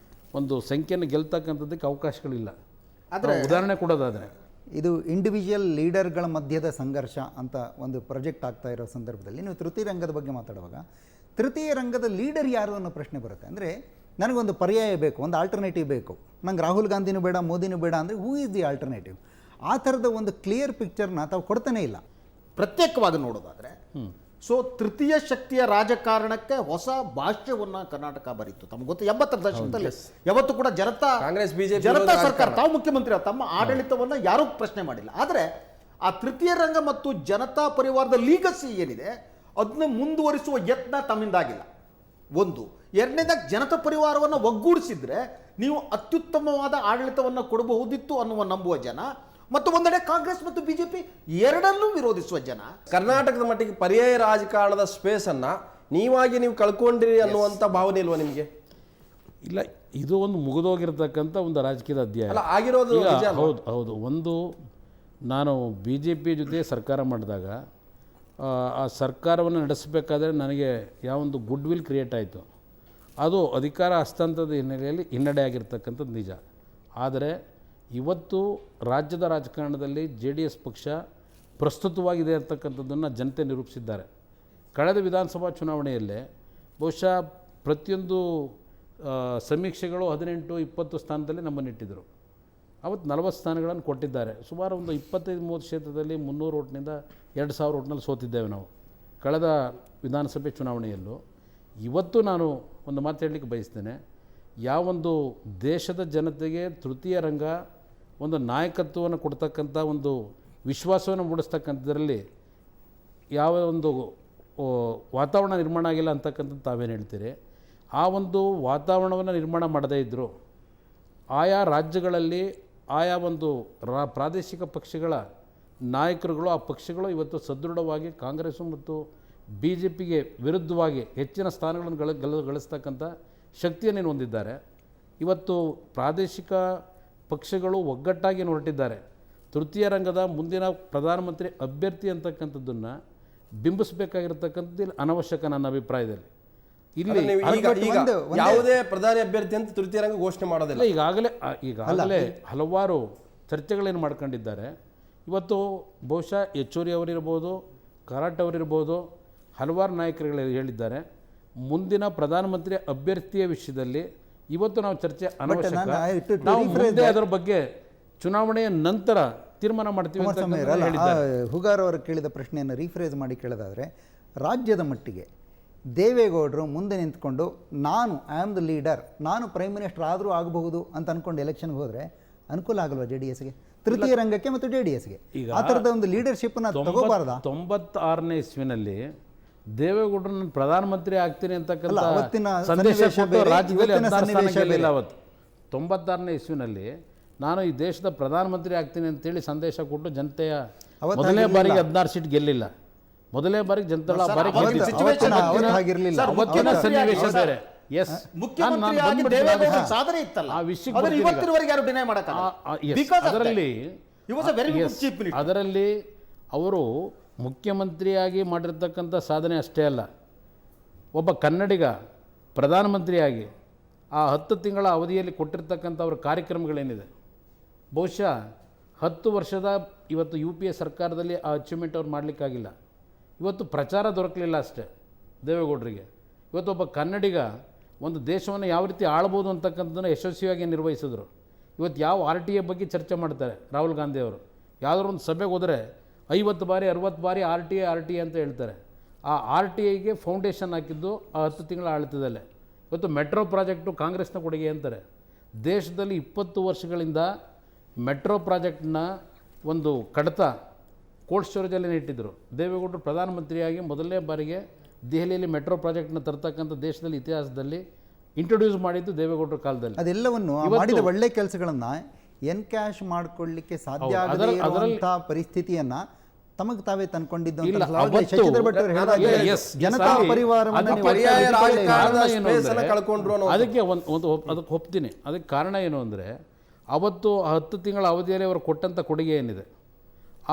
ಒಂದು ಸಂಖ್ಯೆಯನ್ನು ಗೆಲ್ತಕ್ಕಂಥದ್ದಕ್ಕೆ ಅವಕಾಶಗಳಿಲ್ಲ. ಆದರೆ ಉದಾಹರಣೆ ಕೊಡೋದಾದರೆ ಇದು ಇಂಡಿವಿಜುವಲ್ ಲೀಡರ್ಗಳ ಮಧ್ಯದ ಸಂಘರ್ಷ ಅಂತ ಒಂದು ಪ್ರಾಜೆಕ್ಟ್ ಆಗ್ತಾ ಇರೋ ಸಂದರ್ಭದಲ್ಲಿ ನೀವು ತೃತೀಯ ರಂಗದ ಬಗ್ಗೆ ಮಾತಾಡುವಾಗ ತೃತೀಯ ರಂಗದ ಲೀಡರ್ ಯಾರು ಅನ್ನೋ ಪ್ರಶ್ನೆ ಬರುತ್ತೆ. ಅಂದರೆ ನನಗೊಂದು ಪರ್ಯಾಯ ಬೇಕು, ಒಂದು ಆಲ್ಟರ್ನೇಟಿವ್ ಬೇಕು, ನಂಗೆ ರಾಹುಲ್ ಗಾಂಧಿನೂ ಬೇಡ, ಮೋದಿನೂ ಬೇಡ, ಅಂದರೆ ಹೂ ಈಸ್ ದಿ ಆಲ್ಟರ್ನೇಟಿವ್? ಆ ಥರದ ಒಂದು ಕ್ಲಿಯರ್ ಪಿಕ್ಚರ್ನ ತಾವು ಕೊಡ್ತಾನೆ ಇಲ್ಲ. ಪ್ರತ್ಯೇಕವಾಗಿ ನೋಡೋದಾದರೆ ಸೊ ತೃತೀಯ ಶಕ್ತಿಯ ರಾಜಕಾರಣಕ್ಕೆ ಹೊಸ ಭಾಷ್ಯವನ್ನು ಕರ್ನಾಟಕ ಬರೀತು. ತಮ್ಗೆ ಗೊತ್ತು, 80ರ ದಶಕದಲ್ಲಿ ಯಾವತ್ತೂ ಕೂಡ ಕಾಂಗ್ರೆಸ್ ಬಿಜೆಪಿ ಜನತಾ ಸರ್ಕಾರ, ತಾವು ಮುಖ್ಯಮಂತ್ರಿ, ತಮ್ಮ ಆಡಳಿತವನ್ನು ಯಾರೂ ಪ್ರಶ್ನೆ ಮಾಡಿಲ್ಲ. ಆದರೆ ಆ ತೃತೀಯ ರಂಗ ಮತ್ತು ಜನತಾ ಪರಿವಾರದ ಲೀಗಸಿ ಏನಿದೆ ಅದನ್ನ ಮುಂದುವರಿಸುವ ಯತ್ನ ತಮ್ಮಿಂದಾಗಿಲ್ಲ. ಒಂದು. ಎರಡನೇದಾಗಿ ಜನತಾ ಪರಿವಾರವನ್ನು ಒಗ್ಗೂಡಿಸಿದ್ರೆ ನೀವು ಅತ್ಯುತ್ತಮವಾದ ಆಡಳಿತವನ್ನು ಕೊಡಬಹುದಿತ್ತು ಅನ್ನುವ ನಂಬುವ ಜನ, ಮತ್ತು ಒಂದೆಡೆ ಕಾಂಗ್ರೆಸ್ ಮತ್ತು ಬಿಜೆಪಿ ಎರಡನ್ನೂ ವಿರೋಧಿಸುವ ಜನ. ಕರ್ನಾಟಕದ ಮಟ್ಟಿಗೆ ಪರ್ಯಾಯ ರಾಜಕಾರಣದ ಸ್ಪೇಸ್ ಅನ್ನ ನೀವು ಕಳ್ಕೊಂಡಿರಿ ಅನ್ನುವಂಥ ಭಾವನೆ ಇಲ್ವಾ ನಿಮಗೆ? ಇಲ್ಲ, ಇದು ಒಂದು ಮುಗಿದೋಗಿರ್ತಕ್ಕಂಥ ಒಂದು ರಾಜಕೀಯದ ಅಧ್ಯಾಯ ಆಗಿರೋದು. ಹೌದು ಹೌದು. ಒಂದು, ನಾನು ಬಿ ಜೆ ಪಿ ಜೊತೆ ಸರ್ಕಾರ ಮಾಡಿದಾಗ ಆ ಸರ್ಕಾರವನ್ನು ನಡೆಸಬೇಕಾದ್ರೆ ನನಗೆ ಯಾವೊಂದು ಗುಡ್ ವಿಲ್ ಕ್ರಿಯೇಟ್ ಆಯಿತು, ಅದು ಅಧಿಕಾರ ಹಸ್ತಾಂತರದ ಹಿನ್ನೆಲೆಯಲ್ಲಿ ಹಿನ್ನಡೆ ಆಗಿರ್ತಕ್ಕಂಥದ್ದು ನಿಜ. ಆದರೆ ಇವತ್ತು ರಾಜ್ಯದ ರಾಜಕಾರಣದಲ್ಲಿ JDS ಪಕ್ಷ ಪ್ರಸ್ತುತವಾಗಿದೆ ಅಂತಕ್ಕಂಥದ್ದನ್ನು ಜನತೆ ನಿರೂಪಿಸಿದ್ದಾರೆ. ಕಳೆದ ವಿಧಾನಸಭಾ ಚುನಾವಣೆಯಲ್ಲೇ ಬಹುಶಃ ಪ್ರತಿಯೊಂದು ಸಮೀಕ್ಷೆಗಳು 18-20 ಸ್ಥಾನದಲ್ಲಿ ನಮ್ಮನ್ನಿಟ್ಟಿದ್ದರು. ಅವತ್ತು 40 ಸ್ಥಾನಗಳನ್ನು ಕೊಟ್ಟಿದ್ದಾರೆ. ಸುಮಾರು ಒಂದು 25-30 ಕ್ಷೇತ್ರದಲ್ಲಿ 300 ಓಟ್ನಿಂದ 2000 ಓಟ್ನಲ್ಲಿ ಸೋತಿದ್ದೇವೆ ನಾವು ಕಳೆದ ವಿಧಾನಸಭೆ ಚುನಾವಣೆಯಲ್ಲೂ. ಇವತ್ತು ನಾನು ಒಂದು ಮಾತು ಹೇಳಲಿಕ್ಕೆ ಬಯಸ್ತೇನೆ, ಯಾವೊಂದು ದೇಶದ ಜನತೆಗೆ ತೃತೀಯ ರಂಗ ಒಂದು ನಾಯಕತ್ವವನ್ನು ಕೊಡ್ತಕ್ಕಂಥ ಒಂದು ವಿಶ್ವಾಸವನ್ನು ಮೂಡಿಸ್ತಕ್ಕಂಥದ್ರಲ್ಲಿ ಯಾವ ಒಂದು ವಾತಾವರಣ ನಿರ್ಮಾಣ ಆಗಿಲ್ಲ ಅಂತಕ್ಕಂಥದ್ದು ತಾವೇನು ಹೇಳ್ತೀರಿ. ಆ ಒಂದು ವಾತಾವರಣವನ್ನು ನಿರ್ಮಾಣ ಮಾಡದೇ ಇದ್ದರು ಆಯಾ ರಾಜ್ಯಗಳಲ್ಲಿ ಆಯಾ ಒಂದು ಪ್ರಾದೇಶಿಕ ಪಕ್ಷಗಳ ನಾಯಕರುಗಳು, ಆ ಪಕ್ಷಗಳು ಇವತ್ತು ಸದೃಢವಾಗಿ ಕಾಂಗ್ರೆಸ್ಸು ಮತ್ತು BJPಗೆ ವಿರುದ್ಧವಾಗಿ ಹೆಚ್ಚಿನ ಸ್ಥಾನಗಳನ್ನು ಗಳಿಸ್ತಕ್ಕಂಥ ಶಕ್ತಿಯನ್ನು ಹೊಂದಿದ್ದಾರೆ. ಇವತ್ತು ಪ್ರಾದೇಶಿಕ ಪಕ್ಷಗಳು ಒಗ್ಗಟ್ಟಾಗಿ ಹೊರಟಿದ್ದಾರೆ. ತೃತೀಯ ರಂಗದ ಮುಂದಿನ ಪ್ರಧಾನಮಂತ್ರಿ ಅಭ್ಯರ್ಥಿ ಅಂತಕ್ಕಂಥದ್ದನ್ನು ಬಿಂಬಿಸಬೇಕಾಗಿರ್ತಕ್ಕಂಥದ್ದು ಇಲ್ಲಿ ಅನವಶ್ಯಕ ನನ್ನ ಅಭಿಪ್ರಾಯದಲ್ಲಿ. ಇಲ್ಲಿ ಯಾವುದೇ ಪ್ರಧಾನಿ ಅಭ್ಯರ್ಥಿ ಅಂತ ತೃತೀಯ ರಂಗ ಘೋಷಣೆ ಮಾಡೋದಿಲ್ಲ. ಈಗಾಗಲೇ ಹಲವಾರು ಚರ್ಚೆಗಳೇನು ಮಾಡ್ಕೊಂಡಿದ್ದಾರೆ. ಇವತ್ತು ಬಹುಶಃ ಯೆಚೂರಿ ಅವರಿರ್ಬೋದು, ಖರಾಟ್ ಅವರಿರ್ಬೋದು, ಹಲವಾರು ನಾಯಕರುಗಳು ಹೇಳಿದ್ದಾರೆ, ಮುಂದಿನ ಪ್ರಧಾನಮಂತ್ರಿ ಅಭ್ಯರ್ಥಿಯ ವಿಷಯದಲ್ಲಿ ಇವತ್ತು ನಾವು ಚರ್ಚೆ ಅನವಶ್ಯಕ, ನಾವು ಮುಂದೆ ಅದರ ಬಗ್ಗೆ ಚುನಾವಣೆಯ ನಂತರ ತೀರ್ಮಾನ ಮಾಡ್ತೀವಿ ಅಂತ ಹೇಳಿದ್ದಾರೆ. ಹುಗಾರ್ ಅವರು ಕೇಳಿದ ಪ್ರಶ್ನೆಯನ್ನು ರೀಫ್ರೇಸ್ ಮಾಡಿ ಕೇಳೋದಾದರೆ, ರಾಜ್ಯದ ಮಟ್ಟಿಗೆ ದೇವೇಗೌಡರು ಮುಂದೆ ನಿಂತ್ಕೊಂಡು ನಾನು ಐ ಆಮ್ ದ ಲೀಡರ್, ನಾನು ಪ್ರೈಮ್ ಮಿನಿಸ್ಟರ್ ಆದರೂ ಆಗಬಹುದು ಅಂತ ಅಂದ್ಕೊಂಡು ಎಲೆಕ್ಷನ್ಗೆ ಹೋದರೆ ಅನುಕೂಲ ಆಗಲ್ವಾ JDSಗೆ, ತೃತೀಯ ರಂಗಕ್ಕೆ ಮತ್ತು JDSಗೆ? ಆ ಥರದ ಒಂದು ಲೀಡರ್ಶಿಪ್ನ ತಗೋಬಾರ್ದ? 96ನೇ ಇಸ್ವಿನಲ್ಲಿ ದೇವೇಗೌಡರು ನಾನು ಪ್ರಧಾನಮಂತ್ರಿ ಆಗ್ತೀನಿ ಅಂತಕ್ಕಂಥ ಅವತ್ತಿನ ಸಂದೇಶ ಸನ್ನಿವೇಶ ಬೇರೆ, ರಾಜ್ಯದಲ್ಲಿ ಇವತ್ತಿನ ಸನ್ನಿವೇಶ ಬೇರೆ. ಅವತ್ತು 96ನೇ ಇಸ್ವಿನಲ್ಲಿ ನಾನು ಈ ದೇಶದ ಪ್ರಧಾನಮಂತ್ರಿ ಆಗ್ತೀನಿ ಅಂತೇಳಿ ಸಂದೇಶ ಕೊಟ್ಟು ಜನತೆಯ ಅವತ್ತು ಮೊದಲನೇ ಹಾಗಿರ್ಲಿಲ್ಲ. ಬಾರಿಗೆ 16 ಸೀಟ್ ಗೆಲ್ಲಿಲ್ಲ. ಮೊದಲನೇ ಬಾರಿಗೆ ಜನತಾದಳ ಬಾರಿ ಅವತ್ತಿನ ಗೆದ್ದಿಲ್ಲ. situation ಅವತ್ತು ಹಾಗಿರ್ಲಿಲ್ಲ. ಅವತ್ತಿನ ಸನ್ನಿವೇಶ ಬೇರೆ. ಎಸ್, ಮುಖ್ಯಮಂತ್ರಿಯಾಗಿ ದೇವೇಗೌಡರ ಸಾಧನೆ ಇತ್ತಲ್ಲ, ಆ ವಿಷಯಕ್ಕೆ ಅದನ್ನ ಬರ್ತೀನಿ ಈಗ. ಇವತ್ತಿನವರೆಗೆ ಯಾರು ಡಿನೈ ಮಾಡಕ್ಕಾಗಲ್ಲ. ಅದರಲ್ಲಿ He was a very good chief minister. ಅದರಲ್ಲಿ ಅವರು ಮುಖ್ಯಮಂತ್ರಿಯಾಗಿ ಮಾಡಿರ್ತಕ್ಕಂಥ ಸಾಧನೆ ಅಷ್ಟೇ ಅಲ್ಲ, ಒಬ್ಬ ಕನ್ನಡಿಗ ಪ್ರಧಾನಮಂತ್ರಿಯಾಗಿ ಆ 10 ತಿಂಗಳ ಅವಧಿಯಲ್ಲಿ ಕೊಟ್ಟಿರ್ತಕ್ಕಂಥ ಅವ್ರ ಕಾರ್ಯಕ್ರಮಗಳೇನಿದೆ, ಬಹುಶಃ 10 ವರ್ಷದ ಇವತ್ತು UPA ಸರ್ಕಾರದಲ್ಲಿ ಆ ಅಚೀವ್ಮೆಂಟ್ ಅವ್ರು ಮಾಡಲಿಕ್ಕಾಗಿಲ್ಲ. ಇವತ್ತು ಪ್ರಚಾರ ದೊರಕಲಿಲ್ಲ ಅಷ್ಟೇ ದೇವೇಗೌಡರಿಗೆ. ಇವತ್ತು ಒಬ್ಬ ಕನ್ನಡಿಗ ಒಂದು ದೇಶವನ್ನು ಯಾವ ರೀತಿ ಆಳ್ಬೋದು ಅಂತಕ್ಕಂಥದ್ದನ್ನು ಯಶಸ್ವಿಯಾಗಿ ನಿರ್ವಹಿಸಿದ್ರು. ಇವತ್ತು ಯಾವ RTA ಬಗ್ಗೆ ಚರ್ಚೆ ಮಾಡ್ತಾರೆ ರಾಹುಲ್ ಗಾಂಧಿ ಅವರು. ಯಾವುದಾದ್ರು ಒಂದು ಸಭೆಗೆ ಹೋದರೆ 50 ಬಾರಿ 60 ಬಾರಿ RTA ಅಂತ ಹೇಳ್ತಾರೆ. ಆ RTIಗೆ ಫೌಂಡೇಶನ್ ಹಾಕಿದ್ದು ಆ 10 ತಿಂಗಳ ಆಡಳಿತದಲ್ಲೇ. ಇವತ್ತು ಮೆಟ್ರೋ ಪ್ರಾಜೆಕ್ಟು ಕಾಂಗ್ರೆಸ್ನ ಕೊಡುಗೆ ಅಂತಾರೆ. ದೇಶದಲ್ಲಿ 20 ವರ್ಷಗಳಿಂದ ಮೆಟ್ರೋ ಪ್ರಾಜೆಕ್ಟ್ನ ಒಂದು ಕಡತ ಕೋಲ್ಡ್ ಸ್ಟೋರೇಜಲ್ಲಿ ಇಟ್ಟಿದ್ದರು. ದೇವೇಗೌಡರು ಪ್ರಧಾನಮಂತ್ರಿಯಾಗಿ ಮೊದಲನೇ ಬಾರಿಗೆ ದೆಹಲಿಯಲ್ಲಿ ಮೆಟ್ರೋ ಪ್ರಾಜೆಕ್ಟ್ನ ತರ್ತಕ್ಕಂಥ ದೇಶದಲ್ಲಿ ಇತಿಹಾಸದಲ್ಲಿ ಇಂಟ್ರೊಡ್ಯೂಸ್ ಮಾಡಿದ್ದು ದೇವೇಗೌಡರ ಕಾಲದಲ್ಲಿ. ಅದೆಲ್ಲವನ್ನು ಮಾಡಿದ ಒಳ್ಳೆ ಕೆಲಸಗಳನ್ನ ಎನ್ಕ್ಯಾಶ್ ಮಾಡ್ಕೊಳ್ಳಿಕ್ಕೆ ಸಾಧ್ಯ ಆಗದೇ ಇರುವಂತಹ ಪರಿಸ್ಥಿತಿಯನ್ನ ತಮಗೆ ತಾವೇ ತಂದ್ಕೊಂಡಿದ್ದು ಅಂತ ಇಲ್ಲ, ಅವಾಗಲೇ ಅವತ್ತು- ಶಶಿಧರ್ ಭಟ್ ಅವರು ಹೇಳಿದಾಗೆ Yes, ಜನತಾ ಸಾರಿ. ಪರಿವಾರವನ್ನ ಅದು ನೀವು ಪರ್ಯಾಯ ಒಟ್ಟಾಗಿ ಇಟ್ಕೊಳ್ಳಿ. ರಾಜಕಾರಣ ಕಾರಣ ಏನು space ಅನ್ನ ಅಂದ್ರೆ, ಕಳ್ಕೊಂಡ್ರು ಅನ್ನೋ ಅದಕ್ಕೆ ಅದಕ್ಕೆ ಒಪ್ತೀನಿ. ಅದಕ್ಕೆ ಕಾರಣ ಏನು ಅಂದರೆ, ಅವತ್ತು ಆ 10 ತಿಂಗಳ ಅವಧಿಯಲ್ಲಿ ಅವರು ಕೊಟ್ಟಂಥ ಕೊಡುಗೆ ಏನಿದೆ,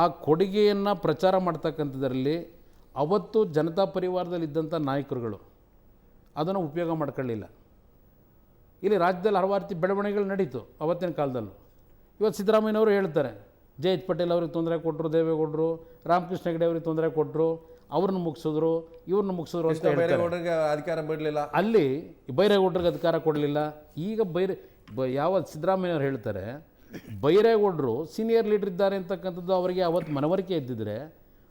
ಆ ಕೊಡುಗೆಯನ್ನು ಪ್ರಚಾರ ಮಾಡ್ತಕ್ಕಂಥದ್ರಲ್ಲಿ ಅವತ್ತು ಜನತಾ ಪರಿವಾರದಲ್ಲಿದ್ದಂಥ ನಾಯಕರುಗಳು ಅದನ್ನು ಉಪಯೋಗ ಮಾಡ್ಕೊಳ್ಳಿಲ್ಲ. ಇಲ್ಲಿ ರಾಜ್ಯದಲ್ಲಿ ಹಲವಾರು ರೀತಿ ಬೆಳವಣಿಗೆಗಳು ನಡೀತು ಅವತ್ತಿನ ಕಾಲದಲ್ಲೂ. ಇವತ್ತು ಸಿದ್ದರಾಮಯ್ಯನವರು ಹೇಳ್ತಾರೆ, ಜಯಂತ್ ಪಟೇಲ್ ಅವ್ರಿಗೆ ತೊಂದರೆ ಕೊಟ್ಟರು ದೇವೇಗೌಡರು, ರಾಮಕೃಷ್ಣ ಹೆಗಡೆ ಅವ್ರಿಗೆ ತೊಂದರೆ ಕೊಟ್ಟರು, ಅವ್ರನ್ನ ಮುಗಿಸಿದ್ರು, ಇವ್ರನ್ನ ಮುಗಿಸಿದ್ರು ಅಂತ ಹೇಳ್ತಾರೆ. ಬೈರೇಗೌಡರಿಗೆ ಅಧಿಕಾರ ಬಿಡಲಿಲ್ಲ. ಅಲ್ಲಿ ಬೈರೇಗೌಡರಿಗೆ ಅಧಿಕಾರ ಕೊಡಲಿಲ್ಲ. ಈಗ ಯಾವ ಸಿದ್ದರಾಮಯ್ಯವ್ರು ಹೇಳ್ತಾರೆ, ಬೈರೇಗೌಡರು ಸೀನಿಯರ್ ಲೀಡರ್ ಇದ್ದಾರೆ ಅಂತಕ್ಕಂಥದ್ದು ಅವರಿಗೆ ಅವತ್ತು ಮನವರಿಕೆ ಇದ್ದಿದ್ರೆ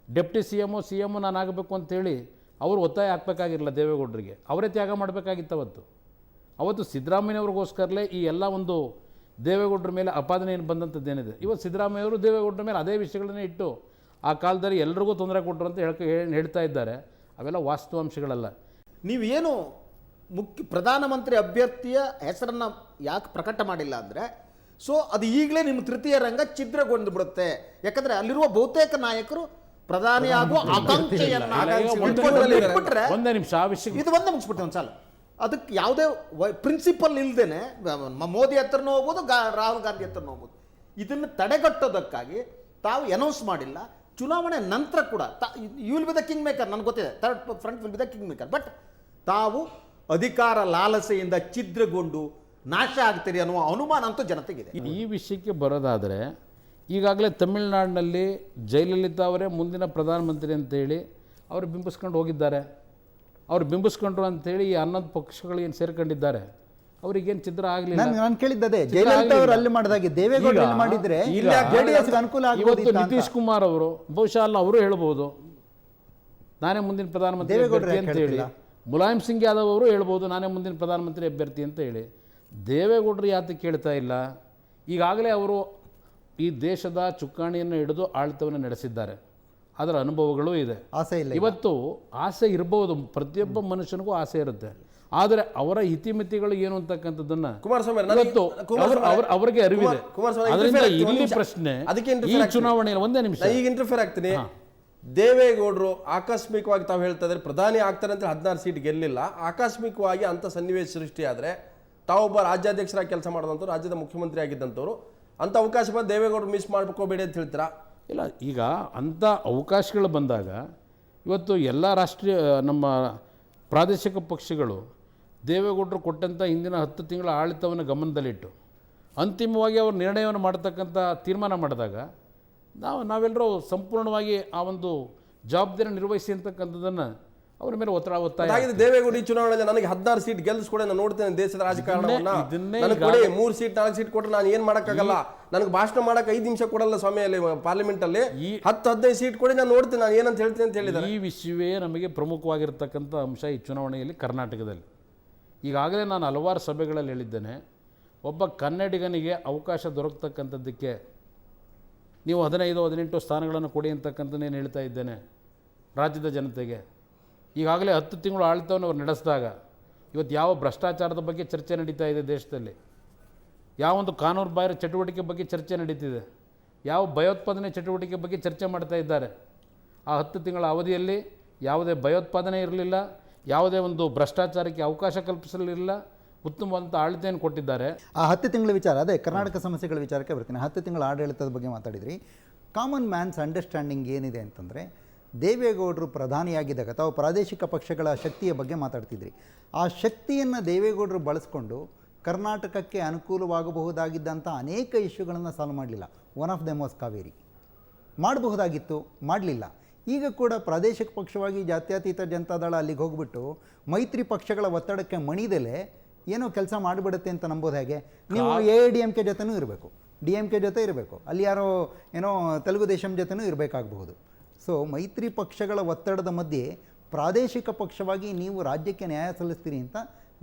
ಡೆಪ್ಟಿ ಸಿ ಎಮ್ ನಾನು ಆಗಬೇಕು ಅಂತೇಳಿ ಅವರು ಒತ್ತಾಯ ಹಾಕಬೇಕಾಗಿರಲಿಲ್ಲ ದೇವೇಗೌಡರಿಗೆ. ಅವರೇ ತ್ಯಾಗ ಮಾಡಬೇಕಾಗಿತ್ತು ಅವತ್ತು ಸಿದ್ದರಾಮಯ್ಯವ್ರಿಗೋಸ್ಕರಲೇ ಈ ಎಲ್ಲ ಒಂದು ದೇವೇಗೌಡರ ಮೇಲೆ ಅಪಾದನೆ ಏನು ಬಂದಂಥದ್ದೇನಿದೆ. ಇವತ್ತು ಸಿದ್ದರಾಮಯ್ಯವರು ದೇವೇಗೌಡರ ಮೇಲೆ ಅದೇ ವಿಷಯಗಳನ್ನೇ ಇಟ್ಟು ಆ ಕಾಲದಲ್ಲಿ ಎಲ್ರಿಗೂ ತೊಂದರೆ ಕೊಟ್ಟರು ಅಂತ ಹೇಳ್ತಾ ಇದ್ದಾರೆ. ಅವೆಲ್ಲ ವಾಸ್ತವಾಂಶಗಳಲ್ಲ. ನೀವೇನು ಪ್ರಧಾನಮಂತ್ರಿ ಅಭ್ಯರ್ಥಿಯ ಹೆಸರನ್ನ ಯಾಕೆ ಪ್ರಕಟ ಮಾಡಿಲ್ಲ ಅಂದರೆ, ಸೊ ಅದು ಈಗಲೇ ನಿಮ್ಮ ತೃತೀಯ ರಂಗ ಛಿದ್ರಗೊಂಡು ಬಿಡುತ್ತೆ. ಯಾಕಂದ್ರೆ ಅಲ್ಲಿರುವ ಬಹುತೇಕ ನಾಯಕರು ಪ್ರಧಾನಿ ಆಗುವ ಆಕಾಂಕ್ಷೆಯನ್ನ ಇಟ್ಬಿಟ್ರೆ, ಒಂದೇ ನಿಮಿಷ ಆ ವಿಷಯ ಇದು ಒಂದೇ ಮುಗಿಸ್ಬಿಟ್ಟೆ ಒಂದ್ಸಲ. ಅದಕ್ಕೆ ಯಾವುದೇ ಪ್ರಿನ್ಸಿಪಲ್ ಇಲ್ದೇನೆ ಮೋದಿ ಹತ್ರನೂ ಹೋಗ್ಬೋದು, ರಾಹುಲ್ ಗಾಂಧಿ ಹತ್ರನೂ ಹೋಗ್ಬೋದು. ಇದನ್ನು ತಡೆಗಟ್ಟೋದಕ್ಕಾಗಿ ತಾವು ಅನೌನ್ಸ್ ಮಾಡಿಲ್ಲ. ಚುನಾವಣೆ ನಂತರ ಕೂಡ you will be the king maker, ನನಗೆ ಗೊತ್ತಿದೆ, third front will be the king maker. But ತಾವು ಅಧಿಕಾರ ಲಾಲಸೆಯಿಂದ ಛಿದ್ರಗೊಂಡು ನಾಶ ಆಗ್ತೀರಿ ಅನ್ನುವ ಅನುಮಾನ ಅಂತೂ ಜನತೆಗಿದೆ. ಈ ವಿಷಯಕ್ಕೆ ಬರೋದಾದರೆ, ಈಗಾಗಲೇ ತಮಿಳುನಾಡಿನಲ್ಲಿ ಜಯಲಲಿತಾ ಅವರೇ ಮುಂದಿನ ಪ್ರಧಾನಮಂತ್ರಿ ಅಂತೇಳಿ ಅವರು ಬಿಂಬಿಸ್ಕೊಂಡು ಹೋಗಿದ್ದಾರೆ. ಅವ್ರು ಬಿಂಬಿಸ್ಕೊಂಡ್ರು ಅಂತೇಳಿ ಈ 11 ಪಕ್ಷಗಳು ಏನು ಸೇರ್ಕೊಂಡಿದ್ದಾರೆ, ಅವರಿಗೇನು ಚಿತ್ರ ಆಗಲಿಲ್ಲ. ನಾನು ಕೇಳಿದ್ದೆ ಜಯಲಲಿತಾ ಅವರು ಅಲ್ಲಿ ಮಾಡಿದಾಗೆ ದೇವೇಗೌಡರು ಇಲ್ಲಿ ಮಾಡಿದ್ರೆ JDS ಗೆ ಅನುಕೂಲ ಇವತ್ತು ಆಗೋದಿತ್ತು ಅಂತ. ನಿತೀಶ್ ಕುಮಾರ್ ಅವರು ಬಹುಶಃ ಅಲ್ಲ, ಅವರು ಹೇಳ್ಬೋದು ನಾನೇ ಮುಂದಿನ ಪ್ರಧಾನಮಂತ್ರಿ ಅಭ್ಯರ್ಥಿ ಅಂತ ಹೇಳಿ. ಮುಲಾಯಂ ಸಿಂಗ್ ಯಾದವ್ ಅವರು ಹೇಳ್ಬೋದು ನಾನೇ ಮುಂದಿನ ಪ್ರಧಾನಮಂತ್ರಿ ಅಭ್ಯರ್ಥಿ ಅಂತ ಹೇಳಿ. ದೇವೇಗೌಡರು ಯಾತಕ್ಕೆ ಕೇಳ್ತಾ ಇಲ್ಲ? ಈಗಾಗಲೇ ಅವರು ಈ ದೇಶದ ಚುಕ್ಕಾಣಿಯನ್ನು ಹಿಡಿದು ಆಡಳಿತವನ್ನು ನಡೆಸಿದ್ದಾರೆ, ಅದರ ಅನುಭವಗಳೂ ಇದೆ. ಆಸೆ ಇಲ್ಲ. ಇವತ್ತು ಆಸೆ ಇರಬಹುದು, ಪ್ರತಿಯೊಬ್ಬ ಮನುಷ್ಯನಿಗೂ ಆಸೆ ಇರುತ್ತೆ. ಆದರೆ ಅವರ ಇತಿಮಿತಿಗಳು ಏನು ಅಂತಕ್ಕಂಥದ್ದನ್ನ ಕುಮಾರಸ್ವಾಮಿ ಇವತ್ತು ಅವರಿಗೆ ಅರಿವಿದೆ. ಅದರಿಂದ ಇಲ್ಲಿ ಪ್ರಶ್ನೆ ಈ ಚುನಾವಣೆಯಲ್ಲಿ ಒಂದೇ ನಿಮಿಷ ಈಗ ಇಂಟರ್ಫಿಯರ್ ಆಗ್ತೀನಿ. ದೇವೇಗೌಡರು ಆಕಸ್ಮಿಕವಾಗಿ ತಾವು ಹೇಳ್ತಾ ಇದ್ದಾರೆ ಪ್ರಧಾನಿ ಆಗ್ತಾರೆ ಅಂತ 16 ಸೀಟ್ ಗೆಲ್ಲಿಲ್ಲ. ಆಕಸ್ಮಿಕವಾಗಿ ಅಂತ ಸನ್ನಿವೇಶ ಸೃಷ್ಟಿ ಆದರೆ ತಾವೊಬ್ಬ ರಾಜ್ಯಾಧ್ಯಕ್ಷರಾಗಿ ಕೆಲಸ ಮಾಡಿದಂಥವ್ರು, ರಾಜ್ಯದ ಮುಖ್ಯಮಂತ್ರಿ ಆಗಿದ್ದಂಥವ್ರು, ಅಂಥ ಅವಕಾಶ ಬಂದು ದೇವೇಗೌಡರು ಮಿಸ್ ಮಾಡ್ಕೋಬೇಡಿ ಅಂತ ಹೇಳ್ತೀರಾ? ಇಲ್ಲ, ಈಗ ಅಂಥ ಅವಕಾಶಗಳು ಬಂದಾಗ ಇವತ್ತು ಎಲ್ಲ ರಾಷ್ಟ್ರೀಯ ನಮ್ಮ ಪ್ರಾದೇಶಿಕ ಪಕ್ಷಗಳು ದೇವೇಗೌಡರು ಕೊಟ್ಟಂಥ ಹಿಂದಿನ 10 ತಿಂಗಳ ಆಡಳಿತವನ್ನು ಗಮನದಲ್ಲಿಟ್ಟು ಅಂತಿಮವಾಗಿ ಅವರು ನಿರ್ಣಯವನ್ನು ಮಾಡತಕ್ಕಂಥ ತೀರ್ಮಾನ ಮಾಡಿದಾಗ ನಾವೆಲ್ಲರೂ ಸಂಪೂರ್ಣವಾಗಿ ಆ ಒಂದು ಜವಾಬ್ದಾರಿ ನಿರ್ವಹಿಸಿ ಅಂತಕ್ಕಂಥದ್ದನ್ನು ಅವರ ಮೇಲೆ ಒತ್ತಾಯ. ದೇವೇಗೌಡ ಈ ಚುನಾವಣೆಯಲ್ಲಿ ನನಗೆ 16 ಸೀಟ್ ಗೆಲ್ಲಿಸ್ಕೊಡೆ, ನಾನು ನೋಡ್ತೇನೆ ದೇಶದ ರಾಜಕಾರಣವನ್ನ, ನನಗೆ ಕೊಡಿ 3 ಸೀಟ್ 4 ಸೀಟ್ ಕೊಟ್ಟರೆ ನಾನು ಏನು ಮಾಡೋಕ್ಕಾಗಲ್ಲ, ನನಗೆ ಭಾಷಣ ಮಾಡಕ್ಕೆ 5 ನಿಮಿಷ ಕೊಡಲ್ಲ ಸ್ವಾಮಿ ಅಲ್ಲಿ ಪಾರ್ಲಿಮೆಂಟ್ ಅಲ್ಲಿ, 10-15 ಸೀಟ್ ಕೊಡಿ ನಾನು ನೋಡ್ತೇನೆ ನಾನು ಏನಂತ ಹೇಳ್ತೀನಿ ಅಂತ ಹೇಳಿದ್ದಾರೆ. ಈ ವಿಷಯವೇ ನಮಗೆ ಪ್ರಮುಖವಾಗಿರ್ತಕ್ಕಂಥ ಅಂಶ ಈ ಚುನಾವಣೆಯಲ್ಲಿ ಕರ್ನಾಟಕದಲ್ಲಿ. ಈಗಾಗಲೇ ನಾನು ಹಲವಾರು ಸಭೆಗಳಲ್ಲಿ ಹೇಳಿದ್ದೇನೆ, ಒಬ್ಬ ಕನ್ನಡಿಗನಿಗೆ ಅವಕಾಶ ದೊರಕತಕ್ಕಂಥದ್ದಕ್ಕೆ ನೀವು 15-18 ಸ್ಥಾನಗಳನ್ನು ಕೊಡಿ ಅಂತಕ್ಕಂಥದ್ದೇನು ಹೇಳ್ತಾ ಇದ್ದೇನೆ ರಾಜ್ಯದ ಜನತೆಗೆ. ಈಗಾಗಲೇ 10 ತಿಂಗಳು ಆಡಳಿತವನ್ನು ಅವರು ನಡೆಸಿದಾಗ ಇವತ್ತು ಯಾವ ಭ್ರಷ್ಟಾಚಾರದ ಬಗ್ಗೆ ಚರ್ಚೆ ನಡೀತಾ ಇದೆ ದೇಶದಲ್ಲಿ, ಯಾವೊಂದು ಕಾನೂನು ಬಾಹಿರ ಚಟುವಟಿಕೆ ಬಗ್ಗೆ ಚರ್ಚೆ ನಡೀತಿದೆ, ಯಾವ ಭಯೋತ್ಪಾದನೆ ಚಟುವಟಿಕೆ ಬಗ್ಗೆ ಚರ್ಚೆ ಮಾಡ್ತಾ ಇದ್ದಾರೆ. ಆ 10 ತಿಂಗಳ ಅವಧಿಯಲ್ಲಿ ಯಾವುದೇ ಭಯೋತ್ಪಾದನೆ ಇರಲಿಲ್ಲ, ಯಾವುದೇ ಒಂದು ಭ್ರಷ್ಟಾಚಾರಕ್ಕೆ ಅವಕಾಶ ಕಲ್ಪಿಸಲಿಲ್ಲ, ಉತ್ತಮವಾದಂಥ ಆಡಳಿತೆಯನ್ನು ಕೊಟ್ಟಿದ್ದಾರೆ. ಆ 10 ತಿಂಗಳ ವಿಚಾರ, ಅದೇ ಕರ್ನಾಟಕ ಸಮಸ್ಯೆಗಳ ವಿಚಾರಕ್ಕೆ ಬರ್ತೀನಿ. 10 ತಿಂಗಳ ಆಡಳಿತದ ಬಗ್ಗೆ ಮಾತಾಡಿದ್ರಿ. ಕಾಮನ್ ಮ್ಯಾನ್ಸ್ ಅಂಡರ್ಸ್ಟ್ಯಾಂಡಿಂಗ್ ಏನಿದೆ ಅಂತಂದರೆ, ದೇವೇಗೌಡರು ಪ್ರಧಾನಿಯಾಗಿದ್ದಾಗ ತಾವು ಪ್ರಾದೇಶಿಕ ಪಕ್ಷಗಳ ಶಕ್ತಿಯ ಬಗ್ಗೆ ಮಾತಾಡ್ತಿದ್ರಿ. ಆ ಶಕ್ತಿಯನ್ನು ದೇವೇಗೌಡರು ಬಳಸ್ಕೊಂಡು ಕರ್ನಾಟಕಕ್ಕೆ ಅನುಕೂಲವಾಗಬಹುದಾಗಿದ್ದಂಥ ಅನೇಕ ಇಶ್ಯೂಗಳನ್ನು ಸಾಲ್ವ್ ಮಾಡಲಿಲ್ಲ. One of them was Kaveri. ಮಾಡಬಹುದಾಗಿತ್ತು, ಮಾಡಲಿಲ್ಲ. ಈಗ ಕೂಡ ಪ್ರಾದೇಶಿಕ ಪಕ್ಷವಾಗಿ ಜಾತ್ಯತೀತ ಜನತಾದಳ ಅಲ್ಲಿಗೆ ಹೋಗ್ಬಿಟ್ಟು ಮೈತ್ರಿ ಪಕ್ಷಗಳ ಒತ್ತಡಕ್ಕೆ ಮಣಿದಲೆ ಏನೋ ಕೆಲಸ ಮಾಡಿಬಿಡುತ್ತೆ ಅಂತ ನಂಬೋದು ಹೇಗೆ? ನೀವು AIDMK ಜೊತೆನೂ ಇರಬೇಕು, DMK ಜೊತೆ ಇರಬೇಕು, ಅಲ್ಲಿ ಯಾರೋ ಏನೋ ತೆಲುಗು ದೇಶಂ ಜೊತೆನೂ ಇರಬೇಕಾಗಬಹುದು. ಸೊ ಮೈತ್ರಿ ಪಕ್ಷಗಳ ಒತ್ತಡದ ಮಧ್ಯೆ ಪ್ರಾದೇಶಿಕ ಪಕ್ಷವಾಗಿ ನೀವು ರಾಜ್ಯಕ್ಕೆ ನ್ಯಾಯ ಸಲ್ಲಿಸ್ತೀರಿ ಅಂತ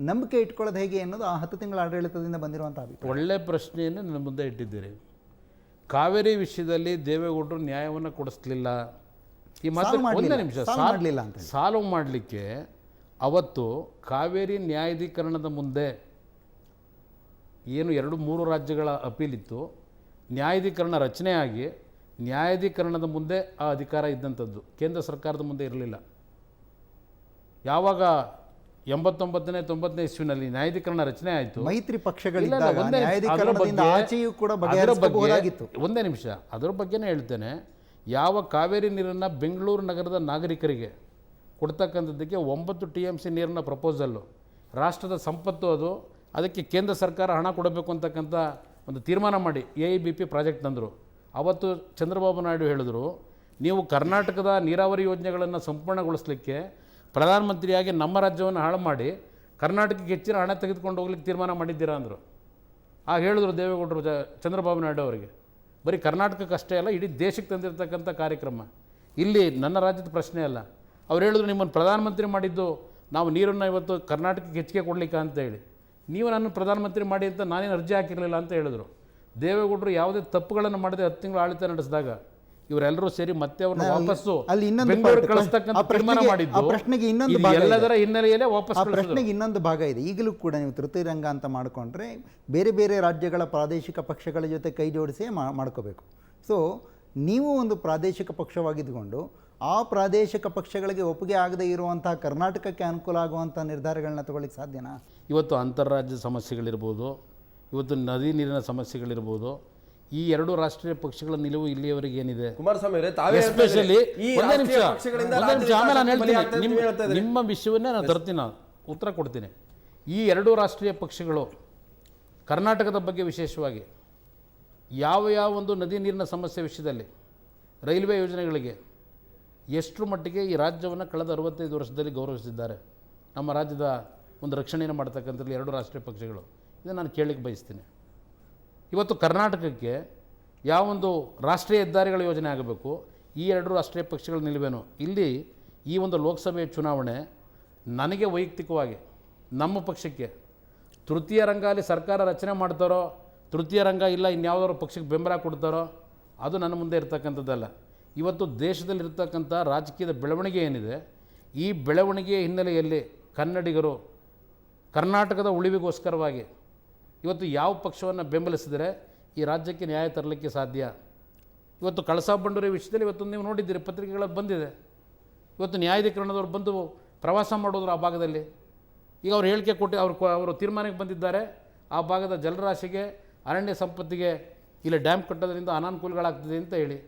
ನಂಬಿಕೆ ಇಟ್ಕೊಳ್ಳೋದು ಹೇಗೆ ಅನ್ನೋದು ಆ 10 ತಿಂಗಳ ಆಡಳಿತದಿಂದ ಬಂದಿರುವಂಥ ಅಭಿಪ್ರಾಯ. ಒಳ್ಳೆ ಪ್ರಶ್ನೆಯನ್ನು ನನ್ನ ಮುಂದೆ ಇಟ್ಟಿದ್ದೀರಿ. ಕಾವೇರಿ ವಿಷಯದಲ್ಲಿ ದೇವೇಗೌಡರು ನ್ಯಾಯವನ್ನು ಕೊಡಿಸ್ಲಿಲ್ಲ. ಈ ಮಾತು ಒಂದೇ ನಿಮಿಷ, ಸಾಲ್ವ್ ಮಾಡಲಿಕ್ಕೆ ಅವತ್ತು ಕಾವೇರಿ ನ್ಯಾಯಾಧೀಕರಣದ ಮುಂದೆ ಏನು 2-3 ರಾಜ್ಯಗಳ ಅಪೀಲಿತ್ತು, ನ್ಯಾಯಾಧೀಕರಣ ರಚನೆ ಆಗಿ ನ್ಯಾಯಾಧೀಕರಣದ ಮುಂದೆ ಆ ಅಧಿಕಾರ ಇದ್ದಂಥದ್ದು, ಕೇಂದ್ರ ಸರ್ಕಾರದ ಮುಂದೆ ಇರಲಿಲ್ಲ. ಯಾವಾಗ 89ನೇ 90ನೇ ಇಸ್ವಿನಲ್ಲಿ ನ್ಯಾಯಾಧೀಕರಣ ರಚನೆ ಆಯಿತು, ಮೈತ್ರಿ ಪಕ್ಷಗಳಿದ್ದಾಗ ನ್ಯಾಯಾಧೀಕರಣದಿಂದ ಆಚೆಯೂ ಕೂಡ ಬಗೆಹರಿಸಬಹುದಾಗಿತ್ತು. ಒಂದೇ ನಿಮಿಷ, ಅದರ ಬಗ್ಗೆನೇ ಹೇಳ್ತೇನೆ. ಯಾವ ಕಾವೇರಿ ನೀರನ್ನು ಬೆಂಗಳೂರು ನಗರದ ನಾಗರಿಕರಿಗೆ ಕೊಡ್ತಕ್ಕಂಥದ್ದಕ್ಕೆ 9 TMC ನೀರಿನ ಪ್ರಪೋಸಲ್ಲು, ರಾಷ್ಟ್ರದ ಸಂಪತ್ತು ಅದು, ಅದಕ್ಕೆ ಕೇಂದ್ರ ಸರ್ಕಾರ ಹಣ ಕೊಡಬೇಕು ಅಂತಕ್ಕಂಥ ಒಂದು ತೀರ್ಮಾನ ಮಾಡಿ AIBP ಪ್ರಾಜೆಕ್ಟ್ ತಂದರು. ಅವತ್ತು ಚಂದ್ರಬಾಬು ನಾಯ್ಡು ಹೇಳಿದ್ರು, ನೀವು ಕರ್ನಾಟಕದ ನೀರಾವರಿ ಯೋಜನೆಗಳನ್ನು ಸಂಪೂರ್ಣಗೊಳಿಸಲಿಕ್ಕೆ ಪ್ರಧಾನಮಂತ್ರಿಯಾಗಿ ನಮ್ಮ ರಾಜ್ಯವನ್ನು ಹಾಳು ಮಾಡಿ ಕರ್ನಾಟಕಕ್ಕೆ ಹೆಚ್ಚಿನ ಹಣ ತೆಗೆದುಕೊಂಡು ಹೋಗ್ಲಿಕ್ಕೆ ತೀರ್ಮಾನ ಮಾಡಿದ್ದೀರಾ ಅಂದರು. ಆಗ ಹೇಳಿದ್ರು ದೇವೇಗೌಡರು ಚಂದ್ರಬಾಬು ನಾಯ್ಡು ಅವರಿಗೆ, ಬರೀ ಕರ್ನಾಟಕಕ್ಕೆ ಅಷ್ಟೇ ಅಲ್ಲ, ಇಡೀ ದೇಶಕ್ಕೆ ತಂದಿರತಕ್ಕಂಥ ಕಾರ್ಯಕ್ರಮ, ಇಲ್ಲಿ ನನ್ನ ರಾಜ್ಯದ ಪ್ರಶ್ನೆ ಅಲ್ಲ. ಅವ್ರು ಹೇಳಿದ್ರು, ನಿಮ್ಮನ್ನು ಪ್ರಧಾನಮಂತ್ರಿ ಮಾಡಿದ್ದು ನಾವು ನೀರನ್ನು ಇವತ್ತು ಕರ್ನಾಟಕಕ್ಕೆ ಹೆಚ್ಚಿಗೆ ಕೊಡಲಿಕ್ಕೆ ಅಂತ ಹೇಳಿ, ನೀವು ನನ್ನ ಪ್ರಧಾನಮಂತ್ರಿ ಮಾಡಿ ಅಂತ ನಾನೇನು ಅರ್ಜಿ ಹಾಕಿರಲಿಲ್ಲ ಅಂತ ಹೇಳಿದ್ರು. ದೇವೇಗೌಡರು ಯಾವುದೇ ತಪ್ಪುಗಳನ್ನು ಮಾಡದೆ 10 ತಿಂಗಳು ಆಡಳಿತ ನಡೆಸಿದಾಗ ಇವರೆಲ್ಲರೂ ಸೇರಿ ಮತ್ತೆ ಅವ್ರನ್ನ ವಾಪಸ್ಸು ಬೆಂಗಳೂರು ಕಳಿಸ್ತಕ್ಕಂಥ ತೀರ್ಮಾನ ಮಾಡಿದ್ದು. ಎಲ್ಲದರ ಹಿನ್ನೆಲೆಯಲ್ಲೇ ವಾಪಸ್ ಪ್ರಶ್ನೆಗೆ ಇನ್ನೊಂದು ಭಾಗ ಇದೆ. ಈಗಲೂ ಕೂಡ ನೀವು ತೃತೀಯ ರಂಗ ಅಂತ ಮಾಡಿಕೊಂಡ್ರೆ ಬೇರೆ ಬೇರೆ ರಾಜ್ಯಗಳ ಪ್ರಾದೇಶಿಕ ಪಕ್ಷಗಳ ಜೊತೆ ಕೈ ಜೋಡಿಸಿ ಮಾಡ್ಕೋಬೇಕು. ಸೊ ನೀವು ಒಂದು ಪ್ರಾದೇಶಿಕ ಪಕ್ಷವಾಗಿದ್ದುಕೊಂಡು ಆ ಪ್ರಾದೇಶಿಕ ಪಕ್ಷಗಳಿಗೆ ಒಪ್ಪಿಗೆ ಆಗದೇ ಇರುವಂತಹ ಕರ್ನಾಟಕಕ್ಕೆ ಅನುಕೂಲ ಆಗುವಂಥ ನಿರ್ಧಾರಗಳನ್ನ ತಗೊಳ್ಳಿಕ್ಕೆ ಸಾಧ್ಯನಾ? ಇವತ್ತು ಅಂತಾರಾಜ್ಯ ಸಮಸ್ಯೆಗಳಿರ್ಬೋದು, ಇವತ್ತು ನದಿ ನೀರಿನ ಸಮಸ್ಯೆಗಳಿರ್ಬೋದು, ಈ 2 ರಾಷ್ಟ್ರೀಯ ಪಕ್ಷಗಳ ನಿಲುವು ಇಲ್ಲಿಯವರೆಗೆ ಏನಿದೆ? ಕುಮಾರಸ್ವಾಮಿ ಎಸ್ಪೆಷಲಿ ನಿಮ್ಮ ವಿಷಯವನ್ನೇ ನಾನು ತರ್ತೀನಿ, ನಾನು ಉತ್ತರ ಕೊಡ್ತೀನಿ. ಈ 2 ರಾಷ್ಟ್ರೀಯ ಪಕ್ಷಗಳು ಕರ್ನಾಟಕದ ಬಗ್ಗೆ ವಿಶೇಷವಾಗಿ ಯಾವ ಒಂದು ನದಿ ನೀರಿನ ಸಮಸ್ಯೆ ವಿಷಯದಲ್ಲಿ, ರೈಲ್ವೆ ಯೋಜನೆಗಳಿಗೆ ಎಷ್ಟರ ಮಟ್ಟಿಗೆ ಈ ರಾಜ್ಯವನ್ನು ಕಳೆದ 65 ವರ್ಷದಲ್ಲಿ ಗೌರವಿಸಿದ್ದಾರೆ, ನಮ್ಮ ರಾಜ್ಯದ ಒಂದು ರಕ್ಷಣೆಯನ್ನು ಮಾಡ್ತಕ್ಕಂಥದ್ದು 2 ರಾಷ್ಟ್ರೀಯ ಪಕ್ಷಗಳು. ಇದನ್ನು ನಾನು ಕೇಳಲಿಕ್ಕೆ ಬಯಸ್ತೀನಿ. ಇವತ್ತು ಕರ್ನಾಟಕಕ್ಕೆ ಯಾವೊಂದು ರಾಷ್ಟ್ರೀಯ ಹೆದ್ದಾರಿಗಳ ಯೋಜನೆ ಆಗಬೇಕು, ಈ 2 ರಾಷ್ಟ್ರೀಯ ಪಕ್ಷಗಳ ನಿಲುವೇನು? ಇಲ್ಲಿ ಈ ಒಂದು ಲೋಕಸಭೆ ಚುನಾವಣೆ ನನಗೆ ವೈಯಕ್ತಿಕವಾಗಿ, ನಮ್ಮ ಪಕ್ಷಕ್ಕೆ ತೃತೀಯ ರಂಗ ಅಲ್ಲಿ ಸರ್ಕಾರ ರಚನೆ ಮಾಡ್ತಾರೋ, ತೃತೀಯ ರಂಗ ಇಲ್ಲ ಇನ್ಯಾವುದಾದ್ರು ಪಕ್ಷಕ್ಕೆ ಬೆಂಬಲ ಕೊಡ್ತಾರೋ, ಅದು ನನ್ನ ಮುಂದೆ ಇರ್ತಕ್ಕಂಥದ್ದಲ್ಲ. ಇವತ್ತು ದೇಶದಲ್ಲಿರ್ತಕ್ಕಂಥ ರಾಜಕೀಯದ ಬೆಳವಣಿಗೆ ಏನಿದೆ, ಈ ಬೆಳವಣಿಗೆಯ ಹಿನ್ನೆಲೆಯಲ್ಲಿ ಕನ್ನಡಿಗರು ಕರ್ನಾಟಕದ ಉಳಿವಿಗೋಸ್ಕರವಾಗಿ ಇವತ್ತು ಯಾವ ಪಕ್ಷವನ್ನು ಬೆಂಬಲಿಸಿದರೆ ಈ ರಾಜ್ಯಕ್ಕೆ ನ್ಯಾಯ ತರಲಿಕ್ಕೆ ಸಾಧ್ಯ? ಇವತ್ತು ಕಳಸಾ ಬಂಡೂರಿ ವಿಷಯದಲ್ಲಿ ಇವತ್ತು ನೀವು ನೋಡಿದ್ದೀರಿ, ಪತ್ರಿಕೆಗಳಲ್ಲಿ ಬಂದಿದೆ. ಇವತ್ತು ನ್ಯಾಯಾಧೀಕರಣದವ್ರು ಬಂದು ಪ್ರವಾಸ ಮಾಡೋದ್ರು ಆ ಭಾಗದಲ್ಲಿ. ಈಗ ಅವ್ರು ಹೇಳಿಕೆ ಕೊಟ್ಟು ಅವರು ತೀರ್ಮಾನಕ್ಕೆ ಬಂದಿದ್ದಾರೆ, ಆ ಭಾಗದ ಜಲರಾಶಿಗೆ, ಅರಣ್ಯ ಸಂಪತ್ತಿಗೆ ಇಲ್ಲಿ ಡ್ಯಾಮ್ ಕಟ್ಟೋದ್ರಿಂದ ಅನಾನುಕೂಲಗಳಾಗ್ತದೆ ಅಂತ ಹೇಳಿ.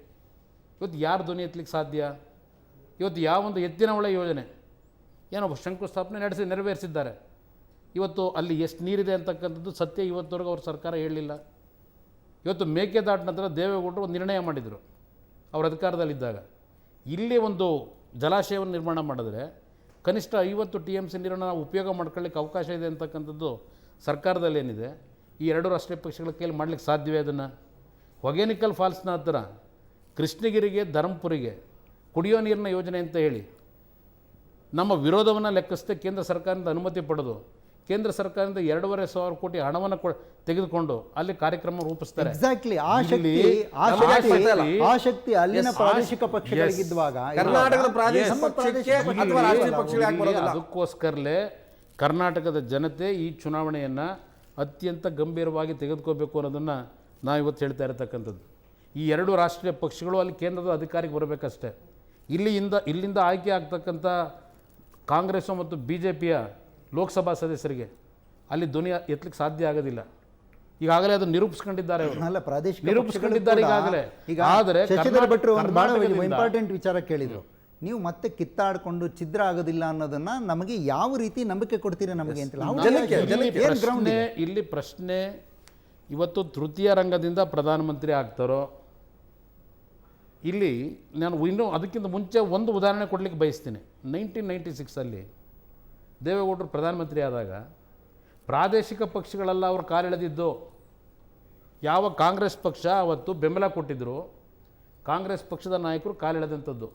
ಇವತ್ತು ಯಾರು ಧ್ವನಿ ಎತ್ತಲಿಕ್ಕೆ ಸಾಧ್ಯ? ಇವತ್ತು ಯಾವೊಂದು ಎತ್ತಿನ ಹೊಳೆ ಯೋಜನೆ ಏನೋ ಶಂಕುಸ್ಥಾಪನೆ ನಡೆಸಿ ನೆರವೇರಿಸಿದ್ದಾರೆ. ಇವತ್ತು ಅಲ್ಲಿ ಎಷ್ಟು ನೀರಿದೆ ಅಂತಕ್ಕಂಥದ್ದು ಸತ್ಯ ಇವತ್ತವರೆಗೂ ಅವ್ರ ಸರ್ಕಾರ ಹೇಳಲಿಲ್ಲ. ಇವತ್ತು ಮೇಕೆದಾಟು ನಂತರ ದೇವೇಗೌಡರು ಒಂದು ನಿರ್ಣಯ ಮಾಡಿದರು ಅವ್ರ ಅಧಿಕಾರದಲ್ಲಿದ್ದಾಗ, ಇಲ್ಲಿ ಒಂದು ಜಲಾಶಯವನ್ನು ನಿರ್ಮಾಣ ಮಾಡಿದ್ರೆ ಕನಿಷ್ಠ 50 TMC ನೀರನ್ನು ನಾವು ಉಪಯೋಗ ಮಾಡ್ಕೊಳ್ಳಿಕ್ಕೆ ಅವಕಾಶ ಇದೆ ಅಂತಕ್ಕಂಥದ್ದು ಸರ್ಕಾರದಲ್ಲಿ ಏನಿದೆ, ಈ 2 ರಾಷ್ಟ್ರೀಯ ಪಕ್ಷಗಳ ಕೈಯಲ್ಲಿ ಮಾಡಲಿಕ್ಕೆ ಸಾಧ್ಯವೇ? ಅದನ್ನು ಹೊಗೇನಿಕಲ್ ಫಾಲ್ಸ್ನ ಹತ್ತಿರ ಕೃಷ್ಣಗಿರಿಗೆ, ಧರ್ಮಪುರಿಗೆ ಕುಡಿಯೋ ನೀರಿನ ಯೋಜನೆ ಅಂತ ಹೇಳಿ ನಮ್ಮ ವಿರೋಧವನ್ನು ಲೆಕ್ಕಿಸದೆ ಕೇಂದ್ರ ಸರ್ಕಾರದಿಂದ ಅನುಮತಿ ಪಡೆದು ಕೇಂದ್ರ ಸರ್ಕಾರದಿಂದ 2,500 ಕೋಟಿ ಹಣವನ್ನು ತೆಗೆದುಕೊಂಡು ಅಲ್ಲಿ ಕಾರ್ಯಕ್ರಮ ರೂಪಿಸ್ತಾರೆ. ಎಕ್ಸಾಕ್ಟ್ಲಿ ಆ ಶಕ್ತಿ ಅಲ್ಲಿನ ಪ್ರಾದೇಶಿಕ ಪಕ್ಷಗಳಿಗಿದ್ದಾಗ ಕರ್ನಾಟಕದ ಪ್ರಾದೇಶಿಕ ಪಕ್ಷಕ್ಕೆ ಅಥವಾ ರಾಷ್ಟ್ರೀಯ ಪಕ್ಷಗಳಿಗೆ ಯಾಕೆ ಬರೋದಿಲ್ಲ? ಅದಕ್ಕೋಸ್ಕರಲೇ ಕರ್ನಾಟಕದ ಜನತೆ ಈ ಚುನಾವಣೆಯನ್ನು ಅತ್ಯಂತ ಗಂಭೀರವಾಗಿ ತೆಗೆದುಕೋಬೇಕು ಅನ್ನೋದನ್ನು ನಾವು ಇವತ್ತು ಹೇಳ್ತಾ ಇರತಕ್ಕಂಥದ್ದು. ಈ ಎರಡು ರಾಷ್ಟ್ರೀಯ ಪಕ್ಷಗಳು ಅಲ್ಲಿ ಕೇಂದ್ರದ ಅಧಿಕಾರಿಗೆ ಬರಬೇಕಷ್ಟೇ. ಇಲ್ಲಿಂದ ಆಯ್ಕೆ ಆಗ್ತಕ್ಕಂಥ ಕಾಂಗ್ರೆಸ್ಸು ಮತ್ತು BJPಯ ಲೋಕಸಭಾ ಸದಸ್ಯರಿಗೆ ಅಲ್ಲಿ ಧ್ವನಿ ಎತ್ತಲಿಕ್ಕೆ ಸಾಧ್ಯ ಆಗೋದಿಲ್ಲ. ಈಗಾಗಲೇ ಅದನ್ನು ನಿರೂಪಿಸ್ಕೊಂಡಿದ್ದಾರೆ ಅವರು. ಅಲ್ಲ, ಪ್ರಾದೇಶಿಕ ನಿರೂಪಿಸ್ಕೊಂಡಿದ್ದಾರೆ ಈಗಾಗಲೇ. ಈಗ ಆದರೆ ಶಶಿಧರ್ ಭಟ್ರು ಒಂದು ಬಹಳ ಕರ್ನಾಟಕದಿಂದ ಇಂಪಾರ್ಟೆಂಟ್ ವಿಚಾರ ಕೇಳಿದ್ರು. ನೀವು ಮತ್ತೆ ಕಿತ್ತಾಡಿಕೊಂಡು ಛಿದ್ರ ಆಗೋದಿಲ್ಲ ಅನ್ನೋದನ್ನ ನಮಗೆ ಯಾವ ರೀತಿ ನಂಬಿಕೆ ಕೊಡ್ತೀರಾ ನಮಗೆ ಅಂತಿಲ್ಲ. ಇಲ್ಲಿ ಪ್ರಶ್ನೆ ಇವತ್ತು ತೃತೀಯ ರಂಗದಿಂದ ಪ್ರಧಾನಮಂತ್ರಿ ಆಗ್ತಾರೋ, ಇಲ್ಲಿ ನಾನು ಇನ್ನೂ ಅದಕ್ಕಿಂತ ಮುಂಚೆ ಒಂದು ಉದಾಹರಣೆ ಕೊಡಲಿಕ್ಕೆ ಬಯಸ್ತೀನಿ. 1996 ದೇವೇಗೌಡರು ಪ್ರಧಾನಮಂತ್ರಿ ಆದಾಗ ಪ್ರಾದೇಶಿಕ ಪಕ್ಷಗಳೆಲ್ಲ ಅವರು ಕಾಲೆಳೆದಿದ್ದು. ಯಾವ ಕಾಂಗ್ರೆಸ್ ಪಕ್ಷ ಅವತ್ತು ಬೆಂಬಲ ಕೊಟ್ಟಿದ್ದರು, ಕಾಂಗ್ರೆಸ್ ಪಕ್ಷದ ನಾಯಕರು ಕಾಲೆಳೆದಂಥದ್ದು.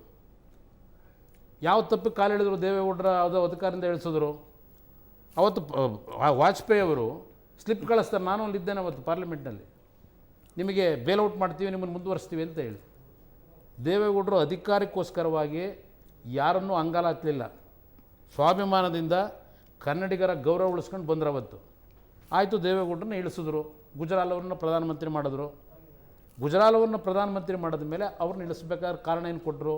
ಯಾವ ತಪ್ಪಿಗೆ ಕಾಲೆಳೆದರು ದೇವೇಗೌಡರ ಅದು ಅಧಿಕಾರದಿಂದ ಇಳಿಸಿದ್ರು. ಅವತ್ತು ವಾಜಪೇಯಿ ಅವರು ಸ್ಲಿಪ್ ಕಳಿಸ್ತಾರೆ, ನಾನು ಅಲ್ಲಿದ್ದೇನೆ ಅವತ್ತು ಪಾರ್ಲಿಮೆಂಟ್ನಲ್ಲಿ, ನಿಮಗೆ ಬೇಲ್ಔಟ್ ಮಾಡ್ತೀವಿ, ನಿಮ್ಮನ್ನು ಮುಂದುವರಿಸ್ತೀವಿ ಅಂತ ಹೇಳಿ. ದೇವೇಗೌಡರು ಅಧಿಕಾರಕ್ಕೋಸ್ಕರವಾಗಿ ಯಾರನ್ನೂ ಅಂಗಾಲ ಹತ್ತಲಿಲ್ಲ. ಸ್ವಾಭಿಮಾನದಿಂದ ಕನ್ನಡಿಗರ ಗೌರವ ಉಳಿಸ್ಕೊಂಡು ಬಂದರು ಅವತ್ತು. ಆಯಿತು, ದೇವೇಗೌಡರನ್ನ ಇಳಿಸಿದ್ರು, ಗುಜರಾಲ್ ಅವ್ರನ್ನ ಪ್ರಧಾನಮಂತ್ರಿ ಮಾಡಿದ್ರು. ಗುಜರಾಲ್ ಅವ್ರನ್ನ ಪ್ರಧಾನಮಂತ್ರಿ ಮಾಡಿದ ಮೇಲೆ ಅವ್ರನ್ನ ಇಳಿಸ್ಬೇಕಾದ್ರೆ ಕಾರಣ ಏನು ಕೊಟ್ಟರು?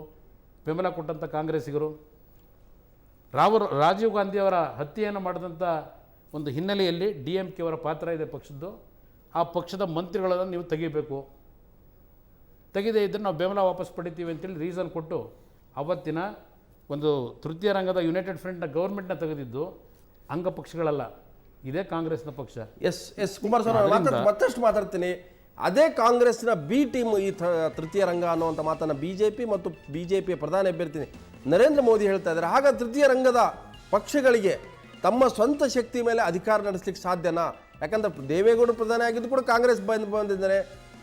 ಬೆಂಬಲ ಕೊಟ್ಟಂಥ ಕಾಂಗ್ರೆಸ್ಸಿಗರು. ರಾಜೀವ್ ಗಾಂಧಿಯವರ ಹತ್ಯೆಯನ್ನು ಮಾಡಿದಂಥ ಒಂದು ಹಿನ್ನೆಲೆಯಲ್ಲಿ DMK ಅವರ ಪಾತ್ರ ಇದೆ ಪಕ್ಷದ್ದು. ಆ ಪಕ್ಷದ ಮಂತ್ರಿಗಳನ್ನು ನೀವು ತೆಗಿಬೇಕು, ತೆಗೆದೇ ಇದ್ದರೆ ನಾವು ಬೆಂಬಲ ವಾಪಸ್ ಪಡಿತೀವಿ ಅಂತೇಳಿ ರೀಸನ್ ಕೊಟ್ಟು ಅವತ್ತಿನ ಒಂದು ತೃತೀಯ ರಂಗದ ಯುನೈಟೆಡ್ ಫ್ರಂಟ್ನ ಗೌರ್ಮೆಂಟ್ನ ತೆಗೆದಿದ್ದು ಅಂಗಪಕ್ಷಗಳಲ್ಲ, ಇದೇ ಕಾಂಗ್ರೆಸ್ನ ಪಕ್ಷ. ಎಸ್ ಕುಮಾರಸ್ವಾಮಿ ಮತ್ತಷ್ಟು ಮಾತಾಡ್ತೀನಿ. ಅದೇ ಕಾಂಗ್ರೆಸ್ನ B ಟೀಮ್ ಈ ತೃತೀಯ ರಂಗ ಅನ್ನುವಂಥ ಮಾತನ್ನು BJP ಮತ್ತು BJPಯ ಪ್ರಧಾನಿ ಅಭ್ಯರ್ಥಿ ನರೇಂದ್ರ ಮೋದಿ ಹೇಳ್ತಾ ಇದ್ದಾರೆ. ಹಾಗ ತೃತೀಯ ರಂಗದ ಪಕ್ಷಗಳಿಗೆ ತಮ್ಮ ಸ್ವಂತ ಶಕ್ತಿ ಮೇಲೆ ಅಧಿಕಾರ ನಡೆಸಲಿಕ್ಕೆ ಸಾಧ್ಯನಾ? ಯಾಕಂದ್ರೆ ದೇವೇಗೌಡರು ಪ್ರಧಾನಿ ಆಗಿದ್ದು ಕೂಡ ಕಾಂಗ್ರೆಸ್ ಬಂದಿದ್ದಾರೆ,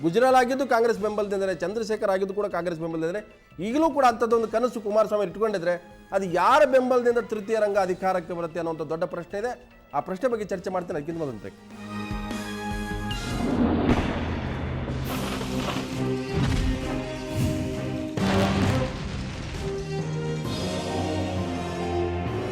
ಗುಜರಾಲ್ ಆಗಿದ್ದು ಕಾಂಗ್ರೆಸ್ ಬೆಂಬಲದಿಂದರೆ, ಚಂದ್ರಶೇಖರ್ ಆಗಿದ್ದು ಕೂಡ ಕಾಂಗ್ರೆಸ್ ಬೆಂಬಲದಿಂದರೆ. ಈಗಲೂ ಕೂಡ ಅಂಥದ್ದೊಂದು ಕನಸು ಕುಮಾರಸ್ವಾಮಿ ಇಟ್ಕೊಂಡಿದ್ರೆ ಅದು ಯಾರ ಬೆಂಬಲದಿಂದ ತೃತೀಯ ರಂಗ ಅಧಿಕಾರಕ್ಕೆ ಬರುತ್ತೆ ಅನ್ನೋಂಥ ದೊಡ್ಡ ಪ್ರಶ್ನೆ ಇದೆ. ಆ ಪ್ರಶ್ನೆ ಬಗ್ಗೆ ಚರ್ಚೆ ಮಾಡ್ತೀನಿ. ಅದಕ್ಕಿಂತ ಮೊದಲು